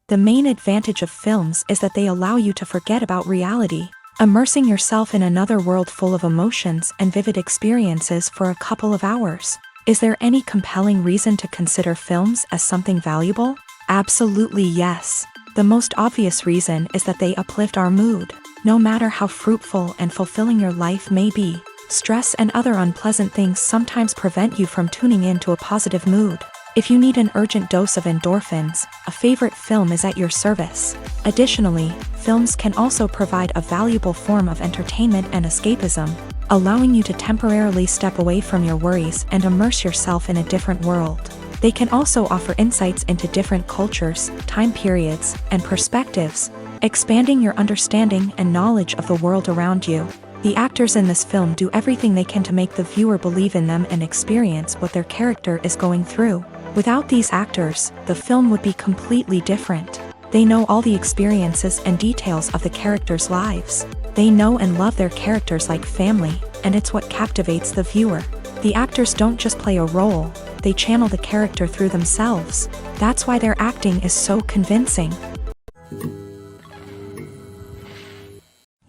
The main advantage of films is that they allow you to forget about reality, immersing yourself in another world full of emotions and vivid experiences for a couple of hours. Is there any compelling reason to consider films as something valuable? Absolutely yes. The most obvious reason is that they uplift our mood. No matter how fruitful and fulfilling your life may be, stress and other unpleasant things sometimes prevent you from tuning into a positive mood. If you need an urgent dose of endorphins, a favorite film is at your service. Additionally, films can also provide a valuable form of entertainment and escapism, allowing you to temporarily step away from your worries and immerse yourself in a different world. They can also offer insights into different cultures, time periods, and perspectives, expanding your understanding and knowledge of the world around you. The actors in this film do everything they can to make the viewer believe in them and experience what their character is going through. Without these actors, the film would be completely different. They know all the experiences and details of the characters' lives. They know and love their characters like family, and it's what captivates the viewer. The actors don't just play a role, they channel the character through themselves. That's why their acting is so convincing.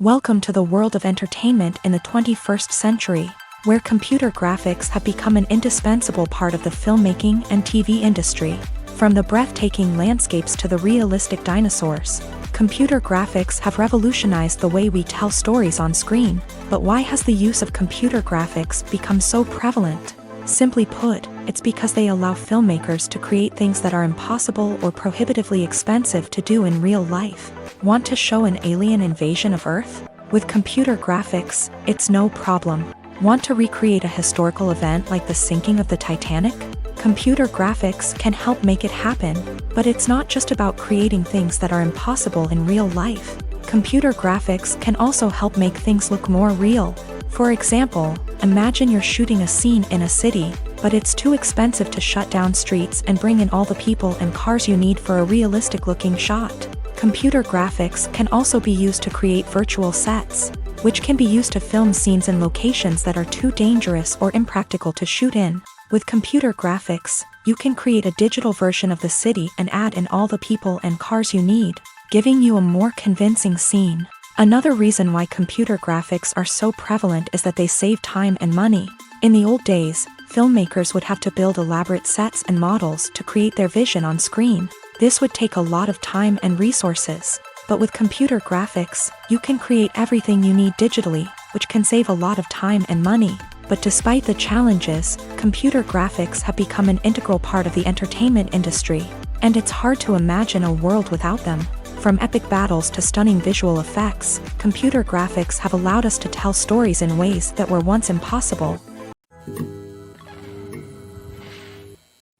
Welcome to the world of entertainment in the 21st century, where computer graphics have become an indispensable part of the filmmaking and TV industry. From the breathtaking landscapes to the realistic dinosaurs, computer graphics have revolutionized the way we tell stories on screen. But why has the use of computer graphics become so prevalent? Simply put, it's because they allow filmmakers to create things that are impossible or prohibitively expensive to do in real life. Want to show an alien invasion of Earth? With computer graphics, it's no problem. Want to recreate a historical event like the sinking of the Titanic? Computer graphics can help make it happen, but it's not just about creating things that are impossible in real life. Computer graphics can also help make things look more real. For example, imagine you're shooting a scene in a city, but it's too expensive to shut down streets and bring in all the people and cars you need for a realistic-looking shot. Computer graphics can also be used to create virtual sets, which can be used to film scenes in locations that are too dangerous or impractical to shoot in. With computer graphics, you can create a digital version of the city and add in all the people and cars you need, giving you a more convincing scene. Another reason why computer graphics are so prevalent is that they save time and money. In the old days, filmmakers would have to build elaborate sets and models to create their vision on screen. This would take a lot of time and resources. But with computer graphics, you can create everything you need digitally, which can save a lot of time and money. But despite the challenges, computer graphics have become an integral part of the entertainment industry, and it's hard to imagine a world without them. From epic battles to stunning visual effects, computer graphics have allowed us to tell stories in ways that were once impossible.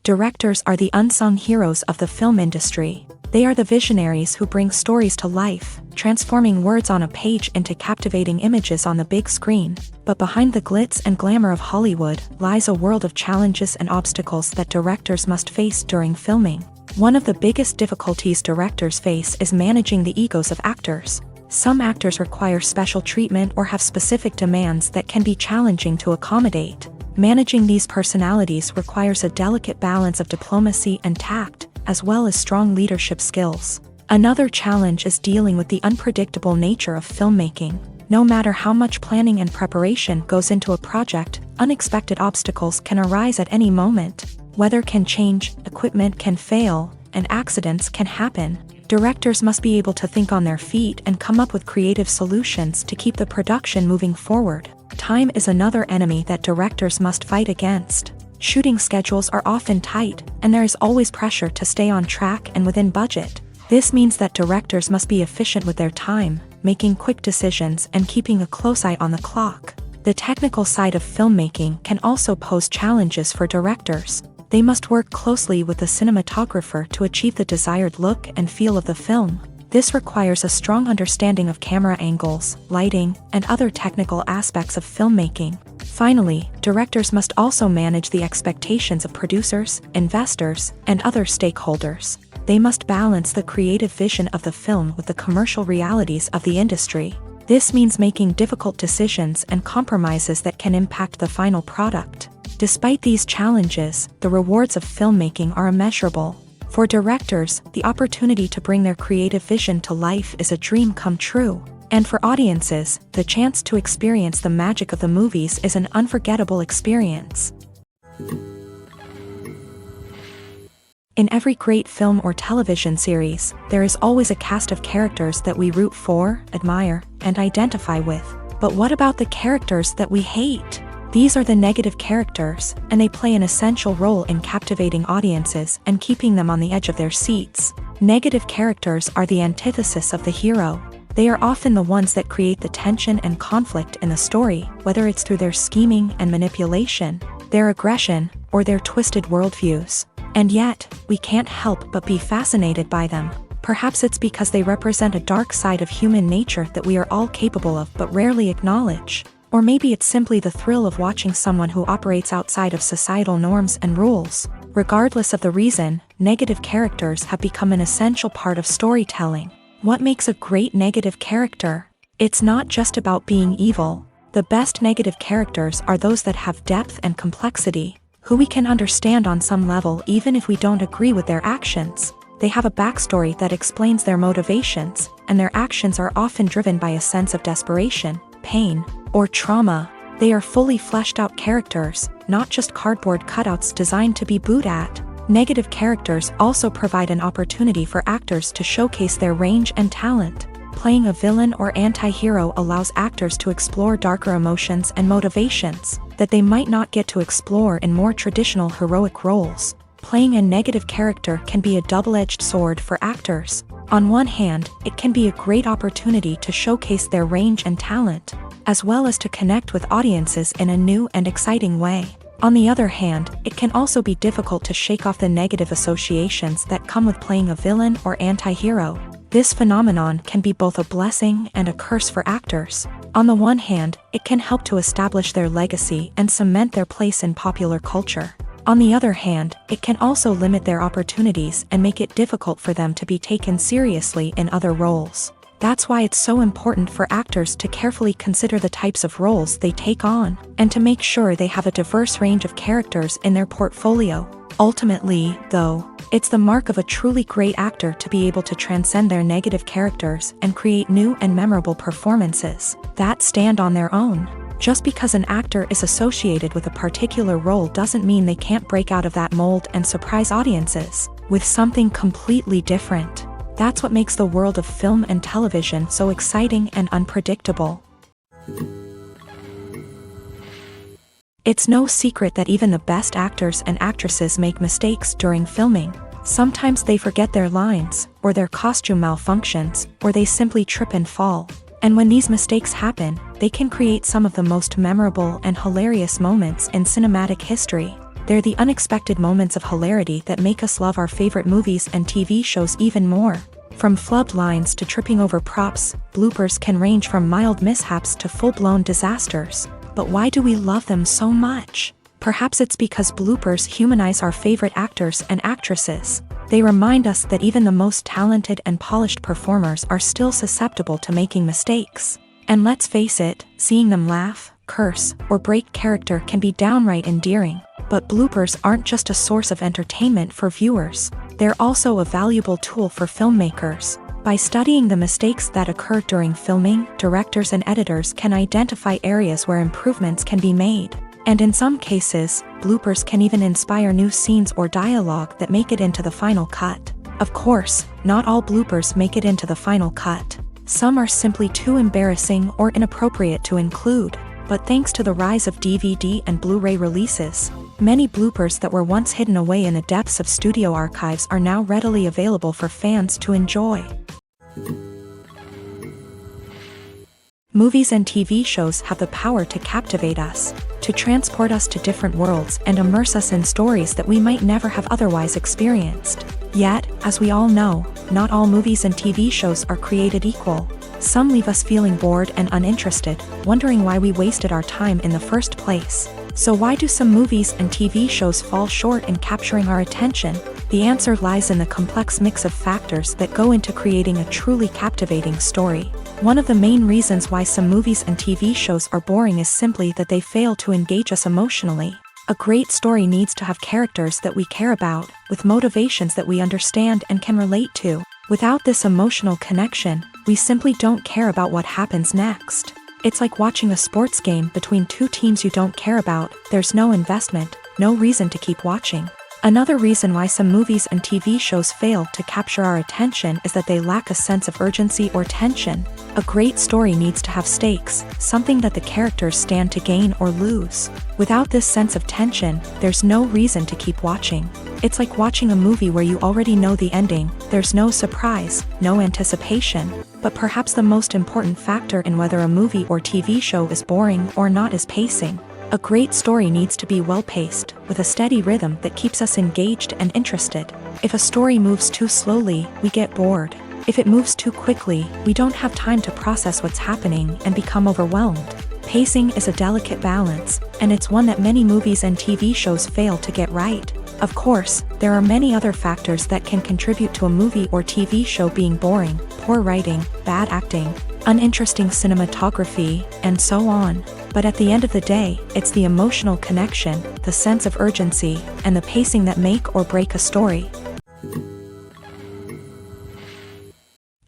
Directors are the unsung heroes of the film industry. They are the visionaries who bring stories to life, transforming words on a page into captivating images on the big screen. But behind the glitz and glamour of Hollywood lies a world of challenges and obstacles that directors must face during filming. One of the biggest difficulties directors face is managing the egos of actors. Some actors require special treatment or have specific demands that can be challenging to accommodate. Managing these personalities requires a delicate balance of diplomacy and tact, as well as strong leadership skills. Another challenge is dealing with the unpredictable nature of filmmaking. No matter how much planning and preparation goes into a project, unexpected obstacles can arise at any moment. Weather can change, equipment can fail, and accidents can happen. Directors must be able to think on their feet and come up with creative solutions to keep the production moving forward. Time is another enemy that directors must fight against. Shooting schedules are often tight, and there is always pressure to stay on track and within budget. This means that directors must be efficient with their time, making quick decisions and keeping a close eye on the clock. The technical side of filmmaking can also pose challenges for directors. They must work closely with the cinematographer to achieve the desired look and feel of the film. This requires a strong understanding of camera angles, lighting, and other technical aspects of filmmaking. Finally, directors must also manage the expectations of producers, investors, and other stakeholders. They must balance the creative vision of the film with the commercial realities of the industry. This means making difficult decisions and compromises that can impact the final product. Despite these challenges, the rewards of filmmaking are immeasurable. For directors, the opportunity to bring their creative vision to life is a dream come true. And for audiences, the chance to experience the magic of the movies is an unforgettable experience. In every great film or television series, there is always a cast of characters that we root for, admire, and identify with. But what about the characters that we hate? These are the negative characters, and they play an essential role in captivating audiences and keeping them on the edge of their seats. Negative characters are the antithesis of the hero. They are often the ones that create the tension and conflict in the story, whether it's through their scheming and manipulation, their aggression, or their twisted worldviews. And yet, we can't help but be fascinated by them. Perhaps it's because they represent a dark side of human nature that we are all capable of but rarely acknowledge. Or maybe it's simply the thrill of watching someone who operates outside of societal norms and rules. Regardless of the reason, negative characters have become an essential part of storytelling. What makes a great negative character? It's not just about being evil. The best negative characters are those that have depth and complexity, who we can understand on some level even if we don't agree with their actions. They have a backstory that explains their motivations, and their actions are often driven by a sense of desperation, pain, or trauma. They are fully fleshed out characters, not just cardboard cutouts designed to be booed at. Negative characters also provide an opportunity for actors to showcase their range and talent. Playing a villain or anti-hero allows actors to explore darker emotions and motivations that they might not get to explore in more traditional heroic roles. Playing a negative character can be a double-edged sword for actors. On one hand, it can be a great opportunity to showcase their range and talent, as well as to connect with audiences in a new and exciting way. On the other hand, it can also be difficult to shake off the negative associations that come with playing a villain or anti-hero. This phenomenon can be both a blessing and a curse for actors. On the one hand, it can help to establish their legacy and cement their place in popular culture. On the other hand, it can also limit their opportunities and make it difficult for them to be taken seriously in other roles. That's why it's so important for actors to carefully consider the types of roles they take on, and to make sure they have a diverse range of characters in their portfolio. Ultimately, though, it's the mark of a truly great actor to be able to transcend their negative characters and create new and memorable performances that stand on their own. Just because an actor is associated with a particular role doesn't mean they can't break out of that mold and surprise audiences with something completely different. That's what makes the world of film and television so exciting and unpredictable. It's no secret that even the best actors and actresses make mistakes during filming. Sometimes they forget their lines, or their costume malfunctions, or they simply trip and fall. And when these mistakes happen, they can create some of the most memorable and hilarious moments in cinematic history. They're the unexpected moments of hilarity that make us love our favorite movies and TV shows even more. From flubbed lines to tripping over props, bloopers can range from mild mishaps to full-blown disasters. But why do we love them so much? Perhaps it's because bloopers humanize our favorite actors and actresses. They remind us that even the most talented and polished performers are still susceptible to making mistakes. And let's face it, seeing them laugh, curse, or break character can be downright endearing. But bloopers aren't just a source of entertainment for viewers. They're also a valuable tool for filmmakers. By studying the mistakes that occur during filming, directors and editors can identify areas where improvements can be made. And in some cases, bloopers can even inspire new scenes or dialogue that make it into the final cut. Of course, not all bloopers make it into the final cut. Some are simply too embarrassing or inappropriate to include, but thanks to the rise of DVD and Blu-ray releases, many bloopers that were once hidden away in the depths of studio archives are now readily available for fans to enjoy. Movies and TV shows have the power to captivate us, to transport us to different worlds and immerse us in stories that we might never have otherwise experienced. Yet, as we all know, not all movies and TV shows are created equal. Some leave us feeling bored and uninterested, wondering why we wasted our time in the first place. So why do some movies and TV shows fall short in capturing our attention? The answer lies in the complex mix of factors that go into creating a truly captivating story. One of the main reasons why some movies and TV shows are boring is simply that they fail to engage us emotionally. A great story needs to have characters that we care about, with motivations that we understand and can relate to. Without this emotional connection, we simply don't care about what happens next. It's like watching a sports game between two teams you don't care about. There's no investment, no reason to keep watching. Another reason why some movies and TV shows fail to capture our attention is that they lack a sense of urgency or tension. A great story needs to have stakes, something that the characters stand to gain or lose. Without this sense of tension, there's no reason to keep watching. It's like watching a movie where you already know the ending. There's no surprise, no anticipation. But perhaps the most important factor in whether a movie or TV show is boring or not is pacing. A great story needs to be well-paced, with a steady rhythm that keeps us engaged and interested. If a story moves too slowly, we get bored. If it moves too quickly, we don't have time to process what's happening and become overwhelmed. Pacing is a delicate balance, and it's one that many movies and TV shows fail to get right. Of course, there are many other factors that can contribute to a movie or TV show being boring: poor writing, bad acting, uninteresting cinematography, and so on. But at the end of the day, it's the emotional connection, the sense of urgency, and the pacing that make or break a story.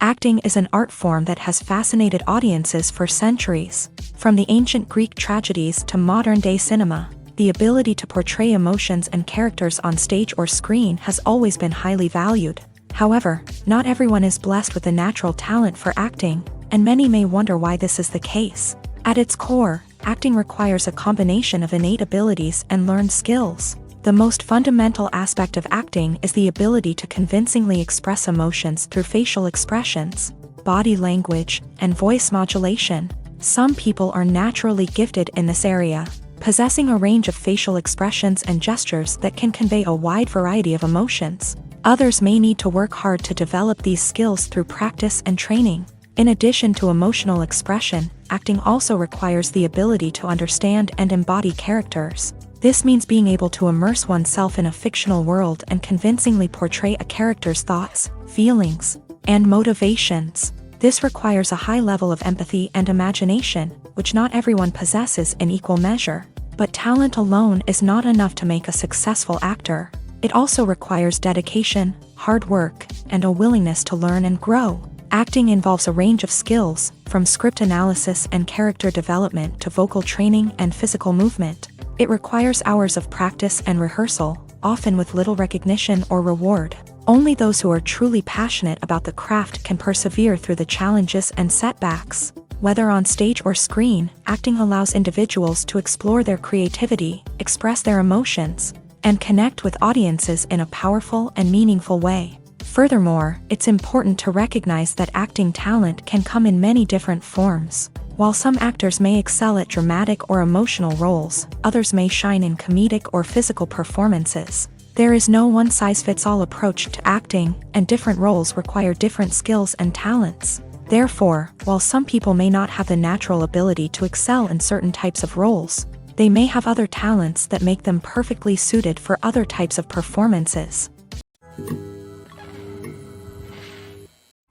Acting is an art form that has fascinated audiences for centuries. From the ancient Greek tragedies to modern-day cinema, the ability to portray emotions and characters on stage or screen has always been highly valued. However, not everyone is blessed with a natural talent for acting, and many may wonder why this is the case. At its core, acting requires a combination of innate abilities and learned skills. The most fundamental aspect of acting is the ability to convincingly express emotions through facial expressions, body language, and voice modulation. Some people are naturally gifted in this area, possessing a range of facial expressions and gestures that can convey a wide variety of emotions. Others may need to work hard to develop these skills through practice and training. In addition to emotional expression, acting also requires the ability to understand and embody characters. This means being able to immerse oneself in a fictional world and convincingly portray a character's thoughts, feelings, and motivations. This requires a high level of empathy and imagination, which not everyone possesses in equal measure. But talent alone is not enough to make a successful actor. It also requires dedication, hard work, and a willingness to learn and grow. Acting involves a range of skills, from script analysis and character development to vocal training and physical movement. It requires hours of practice and rehearsal, often with little recognition or reward. Only those who are truly passionate about the craft can persevere through the challenges and setbacks. Whether on stage or screen, acting allows individuals to explore their creativity, express their emotions, and connect with audiences in a powerful and meaningful way. Furthermore, it's important to recognize that acting talent can come in many different forms. While some actors may excel at dramatic or emotional roles, others may shine in comedic or physical performances. There is no one-size-fits-all approach to acting, and different roles require different skills and talents. Therefore, while some people may not have the natural ability to excel in certain types of roles, they may have other talents that make them perfectly suited for other types of performances.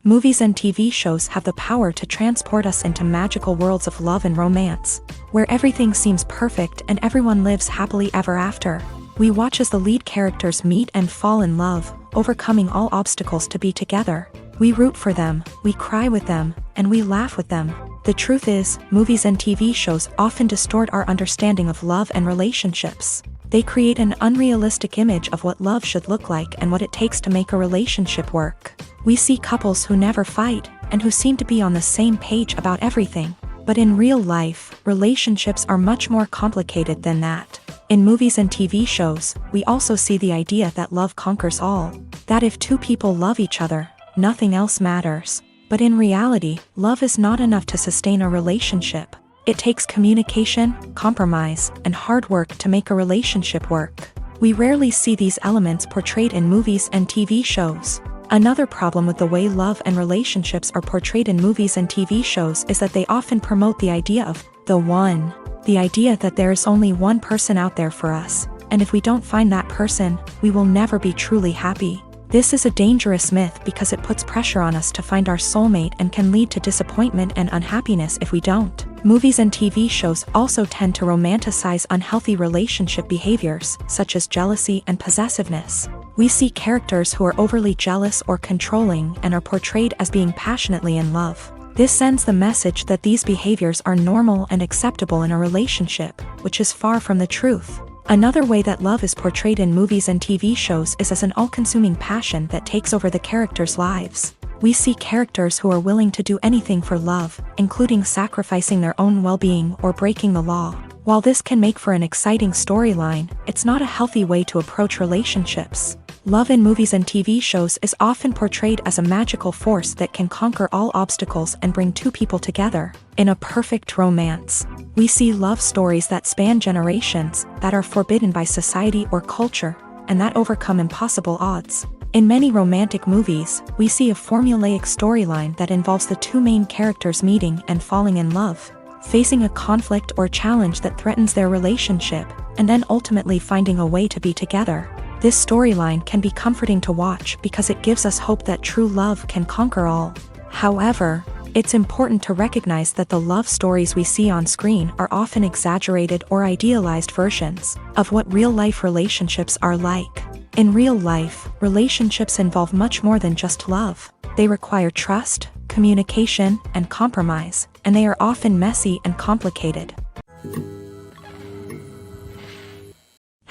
Movies and TV shows have the power to transport us into magical worlds of love and romance, where everything seems perfect and everyone lives happily ever after. We watch as the lead characters meet and fall in love, overcoming all obstacles to be together. We root for them, we cry with them, and we laugh with them. The truth is, movies and TV shows often distort our understanding of love and relationships. They create an unrealistic image of what love should look like and what it takes to make a relationship work. We see couples who never fight, and who seem to be on the same page about everything. But in real life, relationships are much more complicated than that. In movies and TV shows, we also see the idea that love conquers all. That if two people love each other, nothing else matters. But in reality, love is not enough to sustain a relationship. It takes communication, compromise, and hard work to make a relationship work. We rarely see these elements portrayed in movies and TV shows. Another problem with the way love and relationships are portrayed in movies and TV shows is that they often promote the idea of the one. The idea that there is only one person out there for us, and if we don't find that person, we will never be truly happy. This is a dangerous myth because it puts pressure on us to find our soulmate and can lead to disappointment and unhappiness if we don't. Movies and TV shows also tend to romanticize unhealthy relationship behaviors, such as jealousy and possessiveness. We see characters who are overly jealous or controlling and are portrayed as being passionately in love. This sends the message that these behaviors are normal and acceptable in a relationship, which is far from the truth. Another way that love is portrayed in movies and TV shows is as an all-consuming passion that takes over the characters' lives. We see characters who are willing to do anything for love, including sacrificing their own well-being or breaking the law. While this can make for an exciting storyline, it's not a healthy way to approach relationships. Love in movies and TV shows is often portrayed as a magical force that can conquer all obstacles and bring two people together. In a perfect romance, we see love stories that span generations, that are forbidden by society or culture, and that overcome impossible odds. In many romantic movies, we see a formulaic storyline that involves the two main characters meeting and falling in love, facing a conflict or challenge that threatens their relationship, and then ultimately finding a way to be together. This storyline can be comforting to watch because it gives us hope that true love can conquer all. However, it's important to recognize that the love stories we see on screen are often exaggerated or idealized versions of what real-life relationships are like. In real life, relationships involve much more than just love. They require trust, communication, and compromise, and they are often messy and complicated.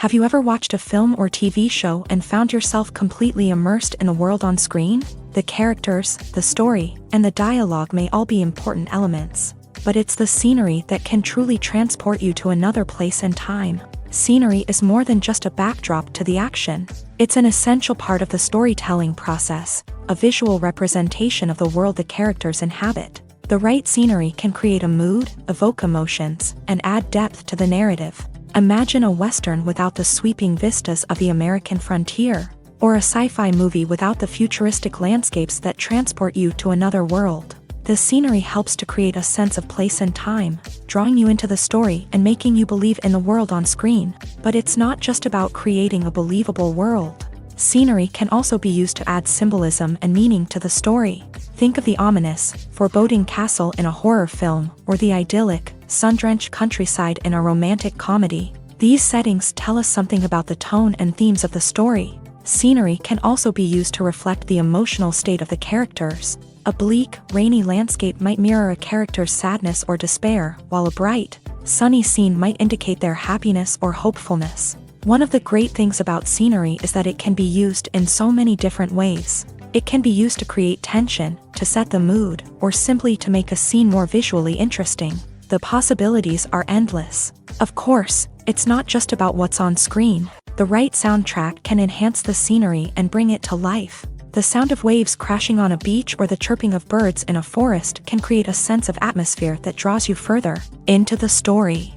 Have you ever watched a film or TV show and found yourself completely immersed in the world on screen? The characters, the story, and the dialogue may all be important elements, but it's the scenery that can truly transport you to another place and time. Scenery is more than just a backdrop to the action. It's an essential part of the storytelling process, a visual representation of the world the characters inhabit. The right scenery can create a mood, evoke emotions, and add depth to the narrative. Imagine a Western without the sweeping vistas of the American frontier, or a sci-fi movie without the futuristic landscapes that transport you to another world. The scenery helps to create a sense of place and time, drawing you into the story and making you believe in the world on screen. But it's not just about creating a believable world. Scenery can also be used to add symbolism and meaning to the story. Think of the ominous, foreboding castle in a horror film, or the idyllic, sun-drenched countryside in a romantic comedy. These settings tell us something about the tone and themes of the story. Scenery can also be used to reflect the emotional state of the characters. A bleak, rainy landscape might mirror a character's sadness or despair, while a bright, sunny scene might indicate their happiness or hopefulness. One of the great things about scenery is that it can be used in so many different ways. It can be used to create tension, to set the mood, or simply to make a scene more visually interesting. The possibilities are endless. Of course, it's not just about what's on screen. The right soundtrack can enhance the scenery and bring it to life. The sound of waves crashing on a beach or the chirping of birds in a forest can create a sense of atmosphere that draws you further into the story.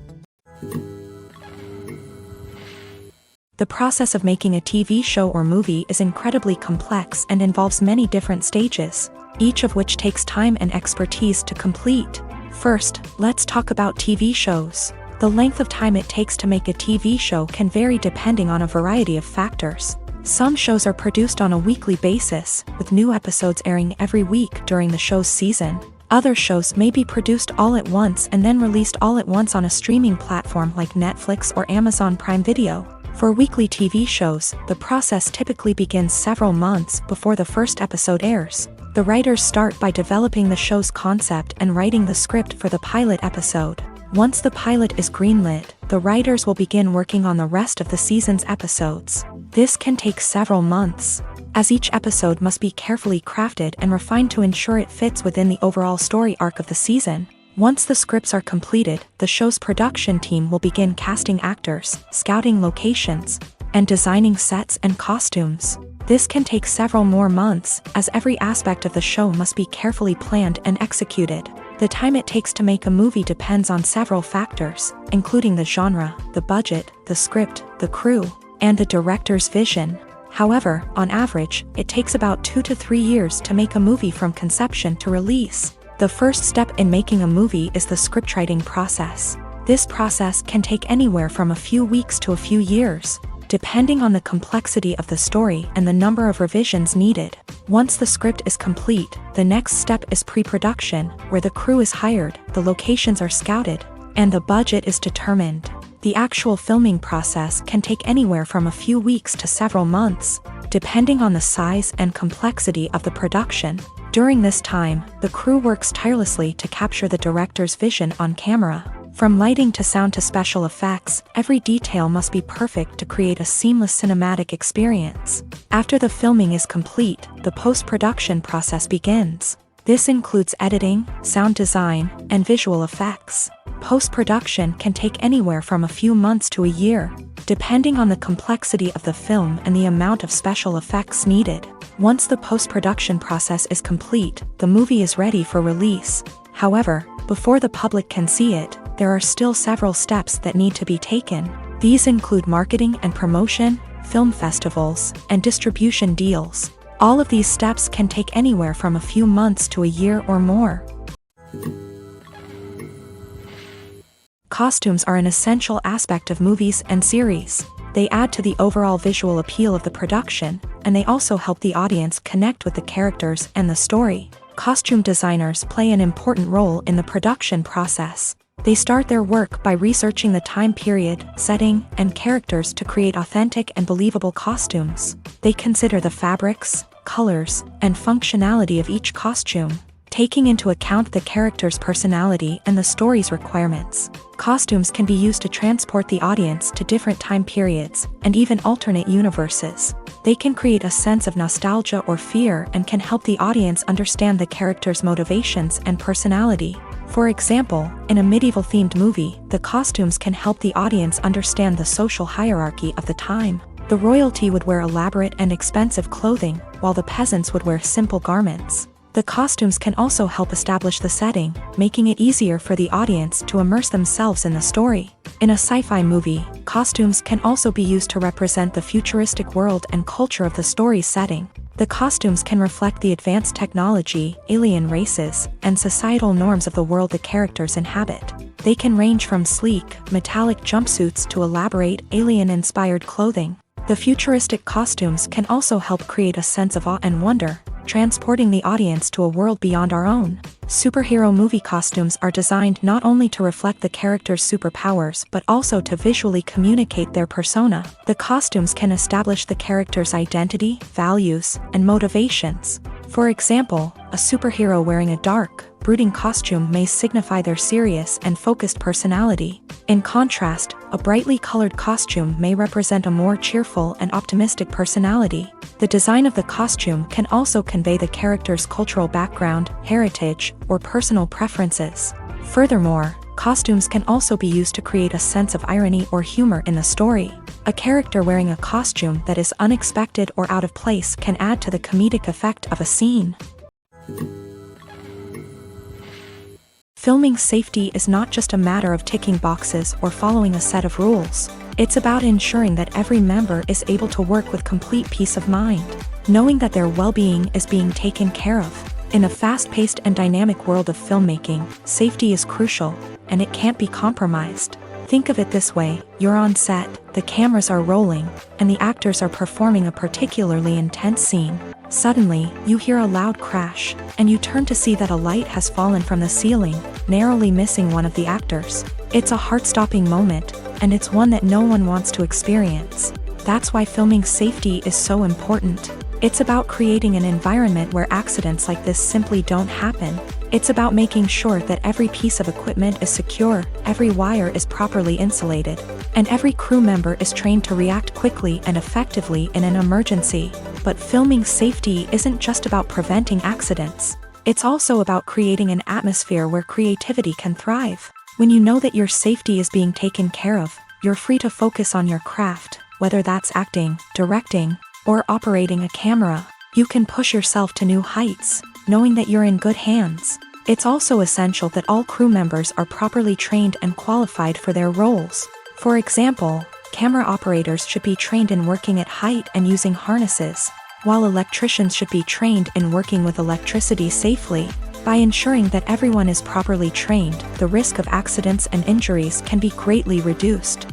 The process of making a TV show or movie is incredibly complex and involves many different stages, each of which takes time and expertise to complete. First, let's talk about TV shows. The length of time it takes to make a TV show can vary depending on a variety of factors. Some shows are produced on a weekly basis, with new episodes airing every week during the show's season. Other shows may be produced all at once and then released all at once on a streaming platform like Netflix or Amazon Prime Video. For weekly TV shows, the process typically begins several months before the first episode airs. The writers start by developing the show's concept and writing the script for the pilot episode. Once the pilot is greenlit, the writers will begin working on the rest of the season's episodes. This can take several months, as each episode must be carefully crafted and refined to ensure it fits within the overall story arc of the season. Once the scripts are completed, the show's production team will begin casting actors, scouting locations, and designing sets and costumes. This can take several more months, as every aspect of the show must be carefully planned and executed. The time it takes to make a movie depends on several factors, including the genre, the budget, the script, the crew, and the director's vision. However, on average, it takes about 2 to 3 years to make a movie from conception to release. The first step in making a movie is the scriptwriting process. This process can take anywhere from a few weeks to a few years, depending on the complexity of the story and the number of revisions needed. Once the script is complete, the next step is pre-production, where the crew is hired, the locations are scouted, and the budget is determined. The actual filming process can take anywhere from a few weeks to several months, depending on the size and complexity of the production. During this time, the crew works tirelessly to capture the director's vision on camera. From lighting to sound to special effects, every detail must be perfect to create a seamless cinematic experience. After the filming is complete, the post-production process begins. This includes editing, sound design, and visual effects. Post-production can take anywhere from a few months to a year, depending on the complexity of the film and the amount of special effects needed. Once the post-production process is complete, the movie is ready for release. However, before the public can see it, there are still several steps that need to be taken. These include marketing and promotion, film festivals, and distribution deals. All of these steps can take anywhere from a few months to a year or more. Costumes are an essential aspect of movies and series. They add to the overall visual appeal of the production, and they also help the audience connect with the characters and the story. Costume designers play an important role in the production process. They start their work by researching the time period, setting, and characters to create authentic and believable costumes. They consider the fabrics, colors, and functionality of each costume, taking into account the character's personality and the story's requirements. Costumes can be used to transport the audience to different time periods and even alternate universes. They can create a sense of nostalgia or fear and can help the audience understand the character's motivations and personality. For example, in a medieval-themed movie, the costumes can help the audience understand the social hierarchy of the time. The royalty would wear elaborate and expensive clothing, while the peasants would wear simple garments. The costumes can also help establish the setting, making it easier for the audience to immerse themselves in the story. In a sci-fi movie, costumes can also be used to represent the futuristic world and culture of the story's setting. The costumes can reflect the advanced technology, alien races, and societal norms of the world the characters inhabit. They can range from sleek, metallic jumpsuits to elaborate, alien-inspired clothing. The futuristic costumes can also help create a sense of awe and wonder, transporting the audience to a world beyond our own. Superhero movie costumes are designed not only to reflect the character's superpowers but also to visually communicate their persona. The costumes can establish the character's identity, values, and motivations. For example, a superhero wearing a dark, brooding costume may signify their serious and focused personality. In contrast, a brightly colored costume may represent a more cheerful and optimistic personality. The design of the costume can also convey the character's cultural background, heritage, or personal preferences. Furthermore, costumes can also be used to create a sense of irony or humor in the story. A character wearing a costume that is unexpected or out of place can add to the comedic effect of a scene. Filming safety is not just a matter of ticking boxes or following a set of rules. It's about ensuring that every member is able to work with complete peace of mind, knowing that their well-being is being taken care of. In a fast-paced and dynamic world of filmmaking, safety is crucial, and it can't be compromised. Think of it this way: you're on set, the cameras are rolling, and the actors are performing a particularly intense scene. Suddenly, you hear a loud crash, and you turn to see that a light has fallen from the ceiling, narrowly missing one of the actors. It's a heart-stopping moment, and it's one that no one wants to experience. That's why filming safety is so important. It's about creating an environment where accidents like this simply don't happen. It's about making sure that every piece of equipment is secure, every wire is properly insulated, and every crew member is trained to react quickly and effectively in an emergency. But filming safety isn't just about preventing accidents. It's also about creating an atmosphere where creativity can thrive. When you know that your safety is being taken care of, you're free to focus on your craft, whether that's acting, directing, or operating a camera. You can push yourself to new heights, knowing that you're in good hands. It's also essential that all crew members are properly trained and qualified for their roles. For example, camera operators should be trained in working at height and using harnesses, while electricians should be trained in working with electricity safely. By ensuring that everyone is properly trained, the risk of accidents and injuries can be greatly reduced.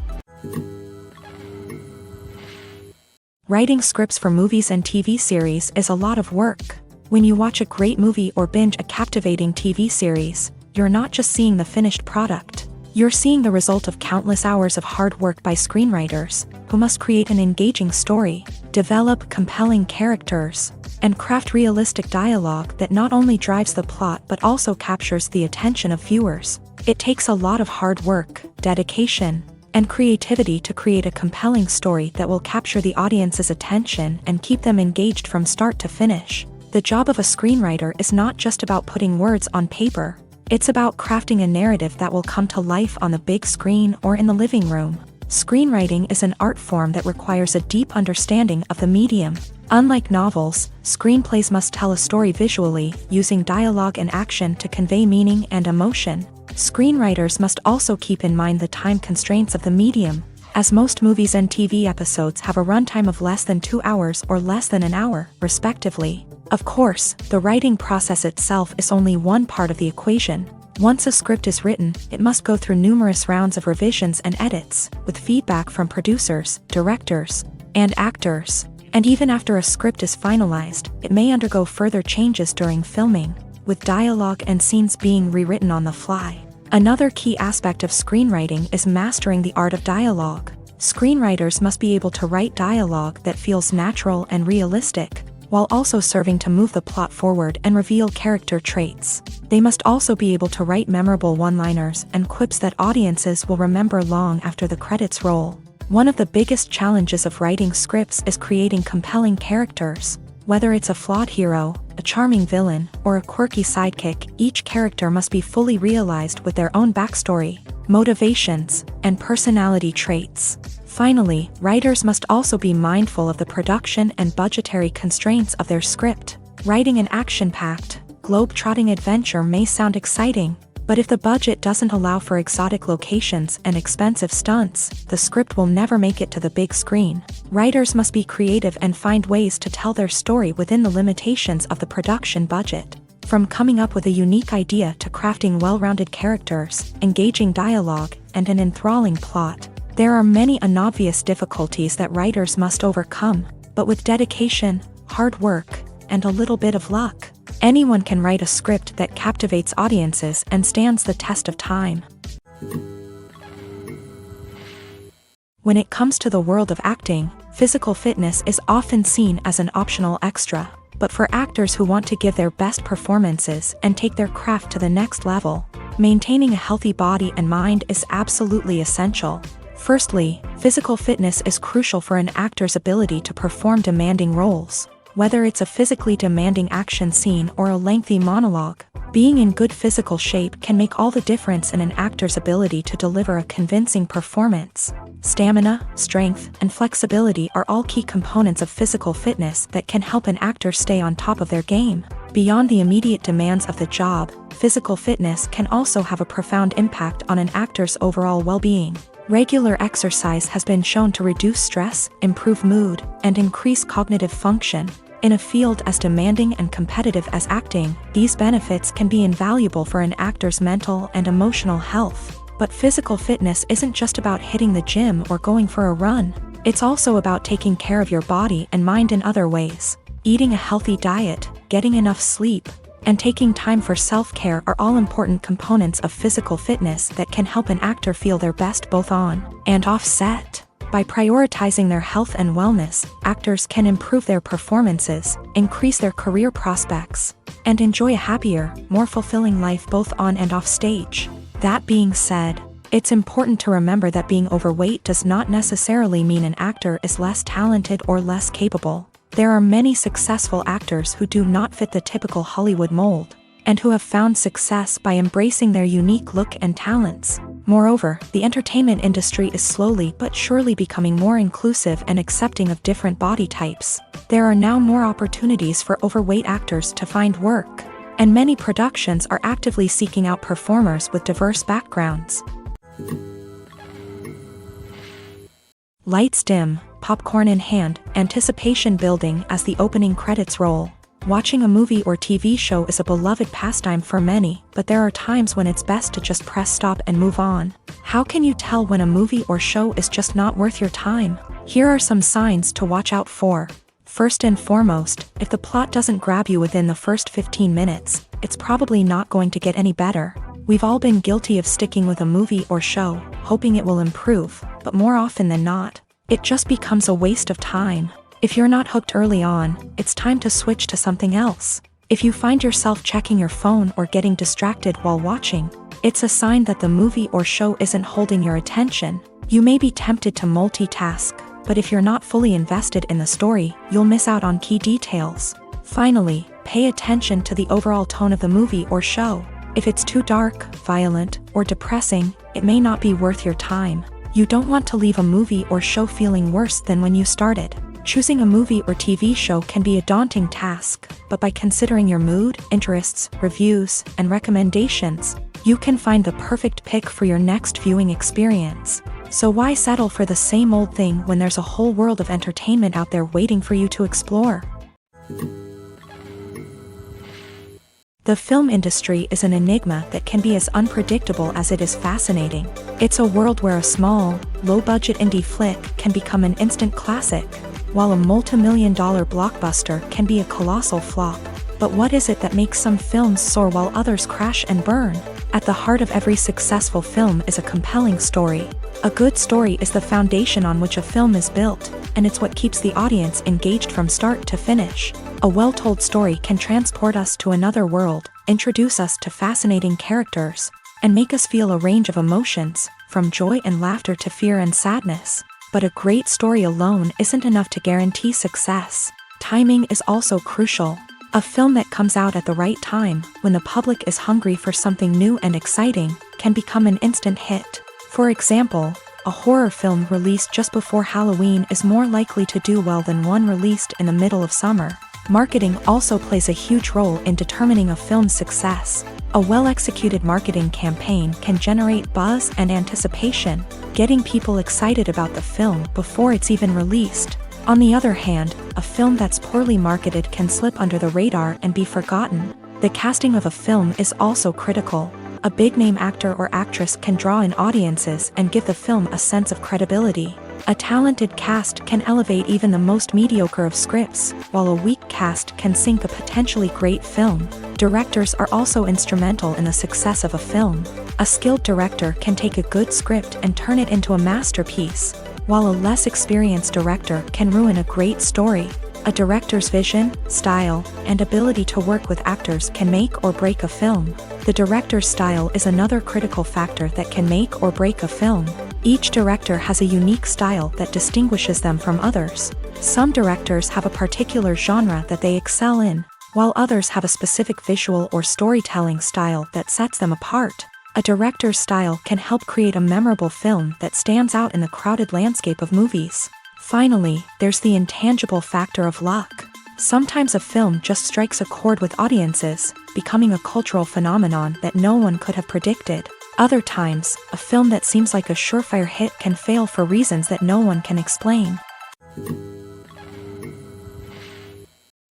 Writing scripts for movies and TV series is a lot of work. When you watch a great movie or binge a captivating TV series, you're not just seeing the finished product. You're seeing the result of countless hours of hard work by screenwriters, who must create an engaging story, develop compelling characters, and craft realistic dialogue that not only drives the plot but also captures the attention of viewers. It takes a lot of hard work, dedication, and creativity to create a compelling story that will capture the audience's attention and keep them engaged from start to finish. The job of a screenwriter is not just about putting words on paper. It's about crafting a narrative that will come to life on the big screen or in the living room. Screenwriting is an art form that requires a deep understanding of the medium. Unlike novels, screenplays must tell a story visually, using dialogue and action to convey meaning and emotion. Screenwriters must also keep in mind the time constraints of the medium, as most movies and TV episodes have a runtime of less than 2 hours or less than an hour, respectively. Of course, the writing process itself is only one part of the equation. Once a script is written, it must go through numerous rounds of revisions and edits, with feedback from producers, directors, and actors. And even after a script is finalized, it may undergo further changes during filming, with dialogue and scenes being rewritten on the fly. Another key aspect of screenwriting is mastering the art of dialogue. Screenwriters must be able to write dialogue that feels natural and realistic, while also serving to move the plot forward and reveal character traits. They must also be able to write memorable one-liners and quips that audiences will remember long after the credits roll. One of the biggest challenges of writing scripts is creating compelling characters. Whether it's a flawed hero, a charming villain, or a quirky sidekick, each character must be fully realized with their own backstory, motivations, and personality traits. Finally, writers must also be mindful of the production and budgetary constraints of their script. Writing an action-packed, globe-trotting adventure may sound exciting, but if the budget doesn't allow for exotic locations and expensive stunts, the script will never make it to the big screen. Writers must be creative and find ways to tell their story within the limitations of the production budget. From coming up with a unique idea to crafting well-rounded characters, engaging dialogue, and an enthralling plot, there are many unobvious difficulties that writers must overcome, but with dedication, hard work, and a little bit of luck, anyone can write a script that captivates audiences and stands the test of time. When it comes to the world of acting, physical fitness is often seen as an optional extra. But for actors who want to give their best performances and take their craft to the next level, maintaining a healthy body and mind is absolutely essential. Firstly, physical fitness is crucial for an actor's ability to perform demanding roles. Whether it's a physically demanding action scene or a lengthy monologue, being in good physical shape can make all the difference in an actor's ability to deliver a convincing performance. Stamina, strength, and flexibility are all key components of physical fitness that can help an actor stay on top of their game. Beyond the immediate demands of the job, physical fitness can also have a profound impact on an actor's overall well-being. Regular exercise has been shown to reduce stress, improve mood, and increase cognitive function. In a field as demanding and competitive as acting, these benefits can be invaluable for an actor's mental and emotional health. But physical fitness isn't just about hitting the gym or going for a run. It's also about taking care of your body and mind in other ways. Eating a healthy diet, getting enough sleep, and taking time for self-care are all important components of physical fitness that can help an actor feel their best both on and off set. By prioritizing their health and wellness, actors can improve their performances, increase their career prospects, and enjoy a happier, more fulfilling life both on and off stage. That being said, it's important to remember that being overweight does not necessarily mean an actor is less talented or less capable. There are many successful actors who do not fit the typical Hollywood mold, and who have found success by embracing their unique look and talents. Moreover, the entertainment industry is slowly but surely becoming more inclusive and accepting of different body types. There are now more opportunities for overweight actors to find work, and many productions are actively seeking out performers with diverse backgrounds. Lights dim, popcorn in hand, anticipation building as the opening credits roll. Watching a movie or TV show is a beloved pastime for many, but there are times when it's best to just press stop and move on. How can you tell when a movie or show is just not worth your time? Here are some signs to watch out for. First and foremost, if the plot doesn't grab you within the first 15 minutes, it's probably not going to get any better. We've all been guilty of sticking with a movie or show, hoping it will improve, but more often than not, it just becomes a waste of time. If you're not hooked early on, it's time to switch to something else. If you find yourself checking your phone or getting distracted while watching, it's a sign that the movie or show isn't holding your attention. You may be tempted to multitask, but if you're not fully invested in the story, you'll miss out on key details. Finally, pay attention to the overall tone of the movie or show. If it's too dark, violent, or depressing, it may not be worth your time. You don't want to leave a movie or show feeling worse than when you started. Choosing a movie or TV show can be a daunting task, but by considering your mood, interests, reviews, and recommendations, you can find the perfect pick for your next viewing experience. So why settle for the same old thing when there's a whole world of entertainment out there waiting for you to explore? The film industry is an enigma that can be as unpredictable as it is fascinating. It's a world where a small, low-budget indie flick can become an instant classic, while a multi-million-dollar blockbuster can be a colossal flop. But what is it that makes some films soar while others crash and burn? At the heart of every successful film is a compelling story. A good story is the foundation on which a film is built, and it's what keeps the audience engaged from start to finish. A well-told story can transport us to another world, introduce us to fascinating characters, and make us feel a range of emotions, from joy and laughter to fear and sadness. But a great story alone isn't enough to guarantee success. Timing is also crucial. A film that comes out at the right time, when the public is hungry for something new and exciting, can become an instant hit. For example, a horror film released just before Halloween is more likely to do well than one released in the middle of summer. Marketing also plays a huge role in determining a film's success. A well-executed marketing campaign can generate buzz and anticipation, getting people excited about the film before it's even released. On the other hand, a film that's poorly marketed can slip under the radar and be forgotten. The casting of a film is also critical. A big-name actor or actress can draw in audiences and give the film a sense of credibility. A talented cast can elevate even the most mediocre of scripts, while a weak cast can sink a potentially great film. Directors are also instrumental in the success of a film. A skilled director can take a good script and turn it into a masterpiece, while a less experienced director can ruin a great story. A director's vision, style, and ability to work with actors can make or break a film. The director's style is another critical factor that can make or break a film. Each director has a unique style that distinguishes them from others. Some directors have a particular genre that they excel in, while others have a specific visual or storytelling style that sets them apart. A director's style can help create a memorable film that stands out in the crowded landscape of movies. Finally, there's the intangible factor of luck. Sometimes a film just strikes a chord with audiences, becoming a cultural phenomenon that no one could have predicted. Other times, a film that seems like a surefire hit can fail for reasons that no one can explain.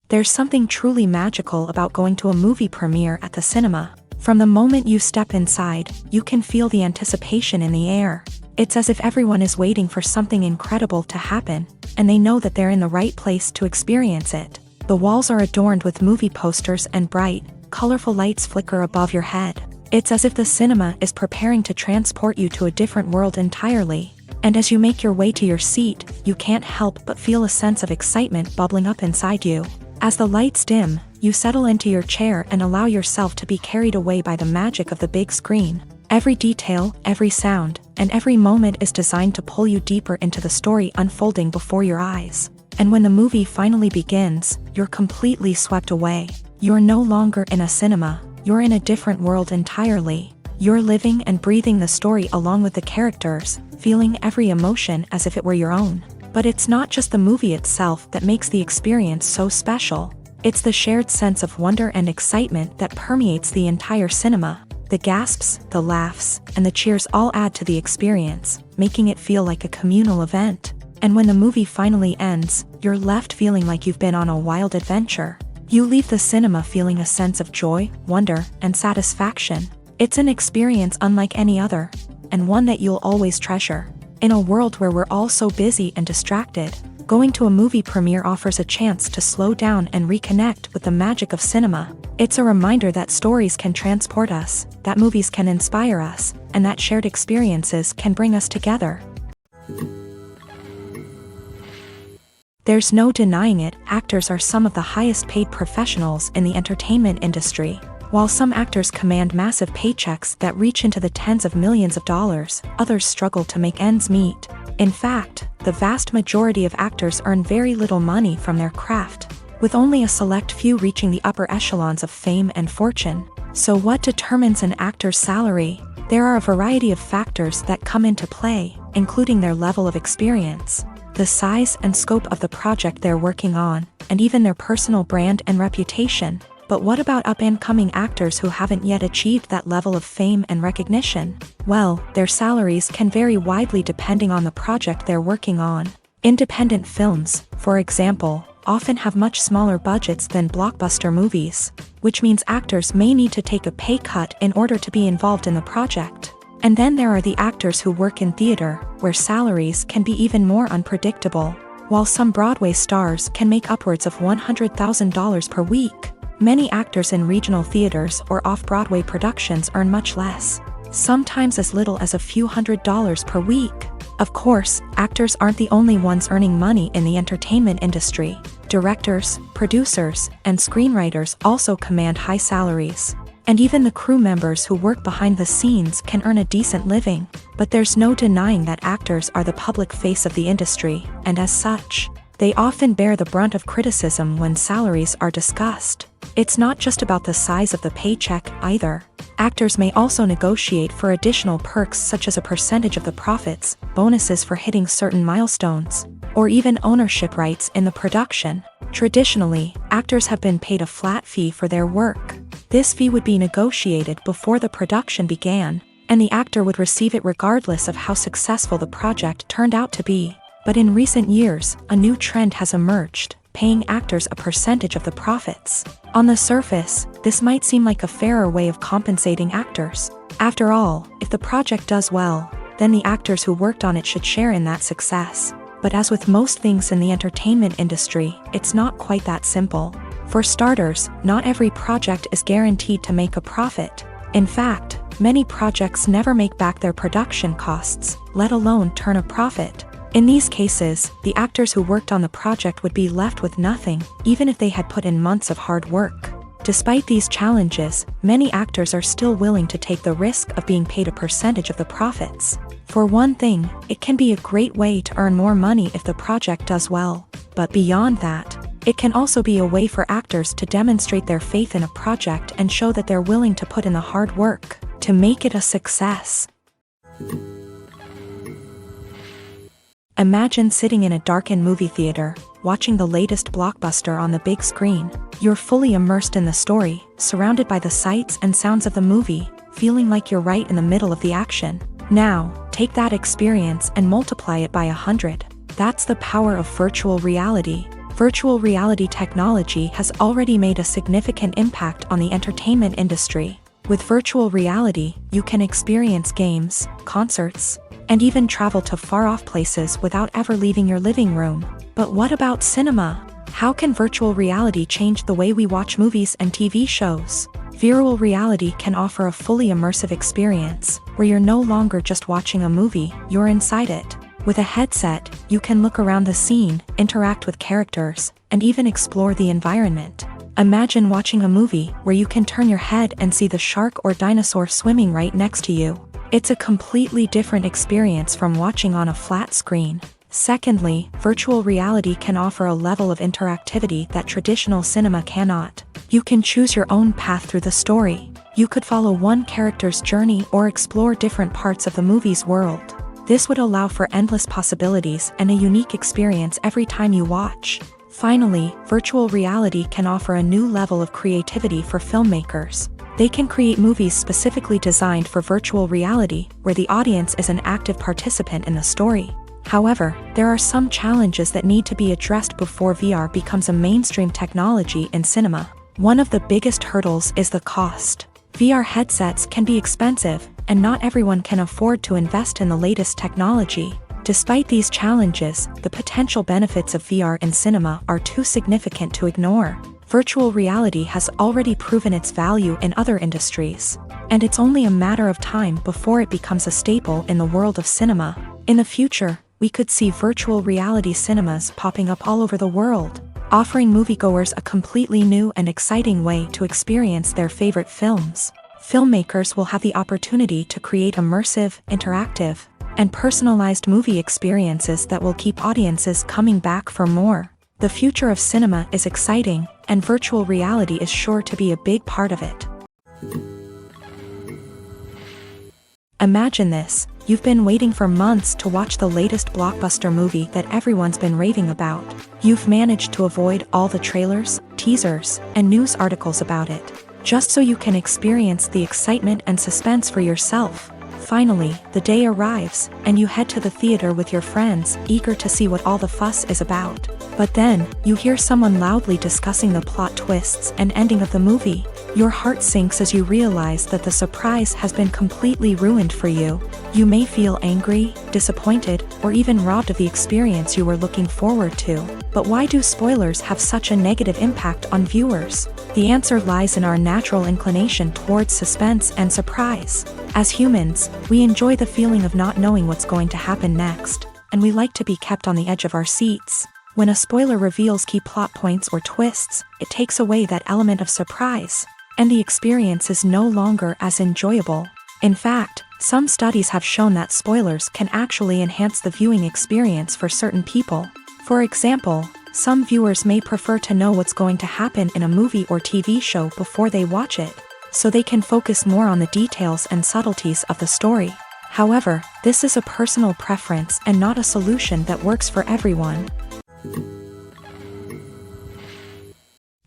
There's something truly magical about going to a movie premiere at the cinema. From the moment you step inside, you can feel the anticipation in the air. It's as if everyone is waiting for something incredible to happen, and they know that they're in the right place to experience it. The walls are adorned with movie posters and bright, colorful lights flicker above your head. It's as if the cinema is preparing to transport you to a different world entirely. And as you make your way to your seat, you can't help but feel a sense of excitement bubbling up inside you. As the lights dim, you settle into your chair and allow yourself to be carried away by the magic of the big screen. Every detail, every sound, and every moment is designed to pull you deeper into the story unfolding before your eyes. And when the movie finally begins, you're completely swept away. You're no longer in a cinema, you're in a different world entirely. You're living and breathing the story along with the characters, feeling every emotion as if it were your own. But it's not just the movie itself that makes the experience so special. It's the shared sense of wonder and excitement that permeates the entire cinema. The gasps, the laughs, and the cheers all add to the experience, making it feel like a communal event. And when the movie finally ends, you're left feeling like you've been on a wild adventure. You leave the cinema feeling a sense of joy, wonder, and satisfaction. It's an experience unlike any other, and one that you'll always treasure. In a world where we're all so busy and distracted, going to a movie premiere offers a chance to slow down and reconnect with the magic of cinema. It's a reminder that stories can transport us, that movies can inspire us, and that shared experiences can bring us together. There's no denying it, actors are some of the highest paid professionals in the entertainment industry. While some actors command massive paychecks that reach into the tens of millions of dollars, others struggle to make ends meet. In fact, the vast majority of actors earn very little money from their craft, with only a select few reaching the upper echelons of fame and fortune. So what determines an actor's salary? There are a variety of factors that come into play, including their level of experience, the size and scope of the project they're working on, and even their personal brand and reputation. But what about up-and-coming actors who haven't yet achieved that level of fame and recognition? Well, their salaries can vary widely depending on the project they're working on. Independent films, for example, often have much smaller budgets than blockbuster movies, which means actors may need to take a pay cut in order to be involved in the project. And then there are the actors who work in theater, where salaries can be even more unpredictable. While some Broadway stars can make upwards of $100,000 per week, many actors in regional theaters or off-Broadway productions earn much less, sometimes as little as a few $100s per week. Of course, actors aren't the only ones earning money in the entertainment industry. Directors, producers, and screenwriters also command high salaries. And even the crew members who work behind the scenes can earn a decent living. But there's no denying that actors are the public face of the industry, and as such, they often bear the brunt of criticism when salaries are discussed. It's not just about the size of the paycheck, either. Actors may also negotiate for additional perks such as a percentage of the profits, bonuses for hitting certain milestones, or even ownership rights in the production. Traditionally, actors have been paid a flat fee for their work. This fee would be negotiated before the production began, and the actor would receive it regardless of how successful the project turned out to be. But in recent years, a new trend has emerged, paying actors a percentage of the profits. On the surface, this might seem like a fairer way of compensating actors. After all, if the project does well, then the actors who worked on it should share in that success. But as with most things in the entertainment industry, it's not quite that simple. For starters, not every project is guaranteed to make a profit. In fact, many projects never make back their production costs, let alone turn a profit. In these cases, the actors who worked on the project would be left with nothing, even if they had put in months of hard work. Despite these challenges, many actors are still willing to take the risk of being paid a percentage of the profits. For one thing, it can be a great way to earn more money if the project does well. But beyond that, it can also be a way for actors to demonstrate their faith in a project and show that they're willing to put in the hard work to make it a success. Imagine sitting in a darkened movie theater, watching the latest blockbuster on the big screen. You're fully immersed in the story, surrounded by the sights and sounds of the movie, feeling like you're right in the middle of the action. Now, take that experience and multiply it by 100. That's the power of virtual reality. Virtual reality technology has already made a significant impact on the entertainment industry. With virtual reality, you can experience games, concerts, and even travel to far-off places without ever leaving your living room. But what about cinema? How can virtual reality change the way we watch movies and TV shows? Virtual reality can offer a fully immersive experience, where you're no longer just watching a movie, you're inside it. With a headset, you can look around the scene, interact with characters, and even explore the environment. Imagine watching a movie where you can turn your head and see the shark or dinosaur swimming right next to you. It's a completely different experience from watching on a flat screen. Secondly, virtual reality can offer a level of interactivity that traditional cinema cannot. You can choose your own path through the story. You could follow one character's journey or explore different parts of the movie's world. This would allow for endless possibilities and a unique experience every time you watch. Finally, virtual reality can offer a new level of creativity for filmmakers. They can create movies specifically designed for virtual reality, where the audience is an active participant in the story. However, there are some challenges that need to be addressed before VR becomes a mainstream technology in cinema. One of the biggest hurdles is the cost. VR headsets can be expensive, and not everyone can afford to invest in the latest technology. Despite these challenges, the potential benefits of VR in cinema are too significant to ignore. Virtual reality has already proven its value in other industries, and it's only a matter of time before it becomes a staple in the world of cinema. In the future, we could see virtual reality cinemas popping up all over the world, offering moviegoers a completely new and exciting way to experience their favorite films. Filmmakers will have the opportunity to create immersive, interactive, and personalized movie experiences that will keep audiences coming back for more. The future of cinema is exciting, and virtual reality is sure to be a big part of it. Imagine this: you've been waiting for months to watch the latest blockbuster movie that everyone's been raving about. You've managed to avoid all the trailers, teasers, and news articles about it, just so you can experience the excitement and suspense for yourself. Finally, the day arrives, and you head to the theater with your friends, eager to see what all the fuss is about. But then, you hear someone loudly discussing the plot twists and ending of the movie. Your heart sinks as you realize that the surprise has been completely ruined for you. You may feel angry, disappointed, or even robbed of the experience you were looking forward to. But why do spoilers have such a negative impact on viewers? The answer lies in our natural inclination towards suspense and surprise. As humans, we enjoy the feeling of not knowing what's going to happen next, and we like to be kept on the edge of our seats. When a spoiler reveals key plot points or twists, it takes away that element of surprise, and the experience is no longer as enjoyable. In fact, some studies have shown that spoilers can actually enhance the viewing experience for certain people. For example, some viewers may prefer to know what's going to happen in a movie or TV show before they watch it, so they can focus more on the details and subtleties of the story. However, this is a personal preference and not a solution that works for everyone.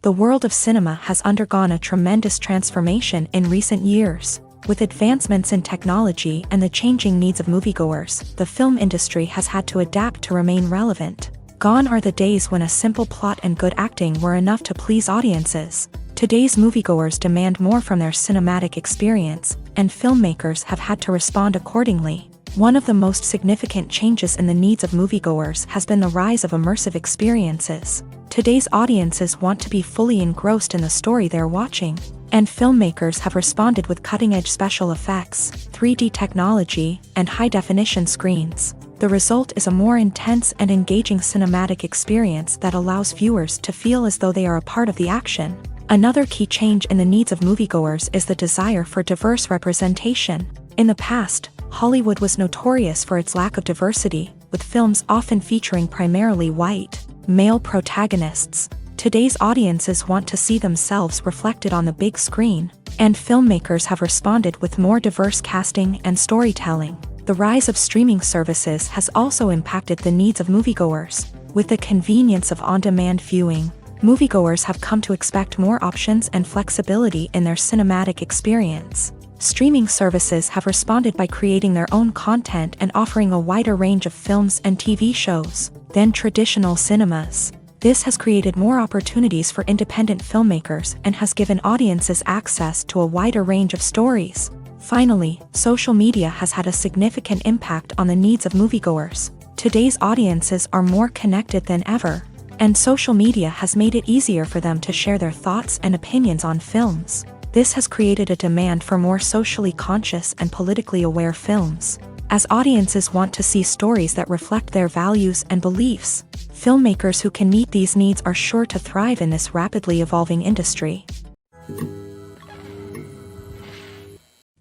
The world of cinema has undergone a tremendous transformation in recent years. With advancements in technology and the changing needs of moviegoers, the film industry has had to adapt to remain relevant. Gone are the days when a simple plot and good acting were enough to please audiences. Today's moviegoers demand more from their cinematic experience, and filmmakers have had to respond accordingly. One of the most significant changes in the needs of moviegoers has been the rise of immersive experiences. Today's audiences want to be fully engrossed in the story they're watching, and filmmakers have responded with cutting-edge special effects, 3D technology, and high-definition screens. The result is a more intense and engaging cinematic experience that allows viewers to feel as though they are a part of the action. Another key change in the needs of moviegoers is the desire for diverse representation. In the past, Hollywood was notorious for its lack of diversity, with films often featuring primarily white, male protagonists. Today's audiences want to see themselves reflected on the big screen, and filmmakers have responded with more diverse casting and storytelling. The rise of streaming services has also impacted the needs of moviegoers. With the convenience of on-demand viewing, moviegoers have come to expect more options and flexibility in their cinematic experience. Streaming services have responded by creating their own content and offering a wider range of films and TV shows than traditional cinemas. This has created more opportunities for independent filmmakers and has given audiences access to a wider range of stories. Finally, social media has had a significant impact on the needs of moviegoers. Today's audiences are more connected than ever, and social media has made it easier for them to share their thoughts and opinions on films. This has created a demand for more socially conscious and politically aware films. as audiences want to see stories that reflect their values and beliefs. Filmmakers who can meet these needs are sure to thrive in this rapidly evolving industry.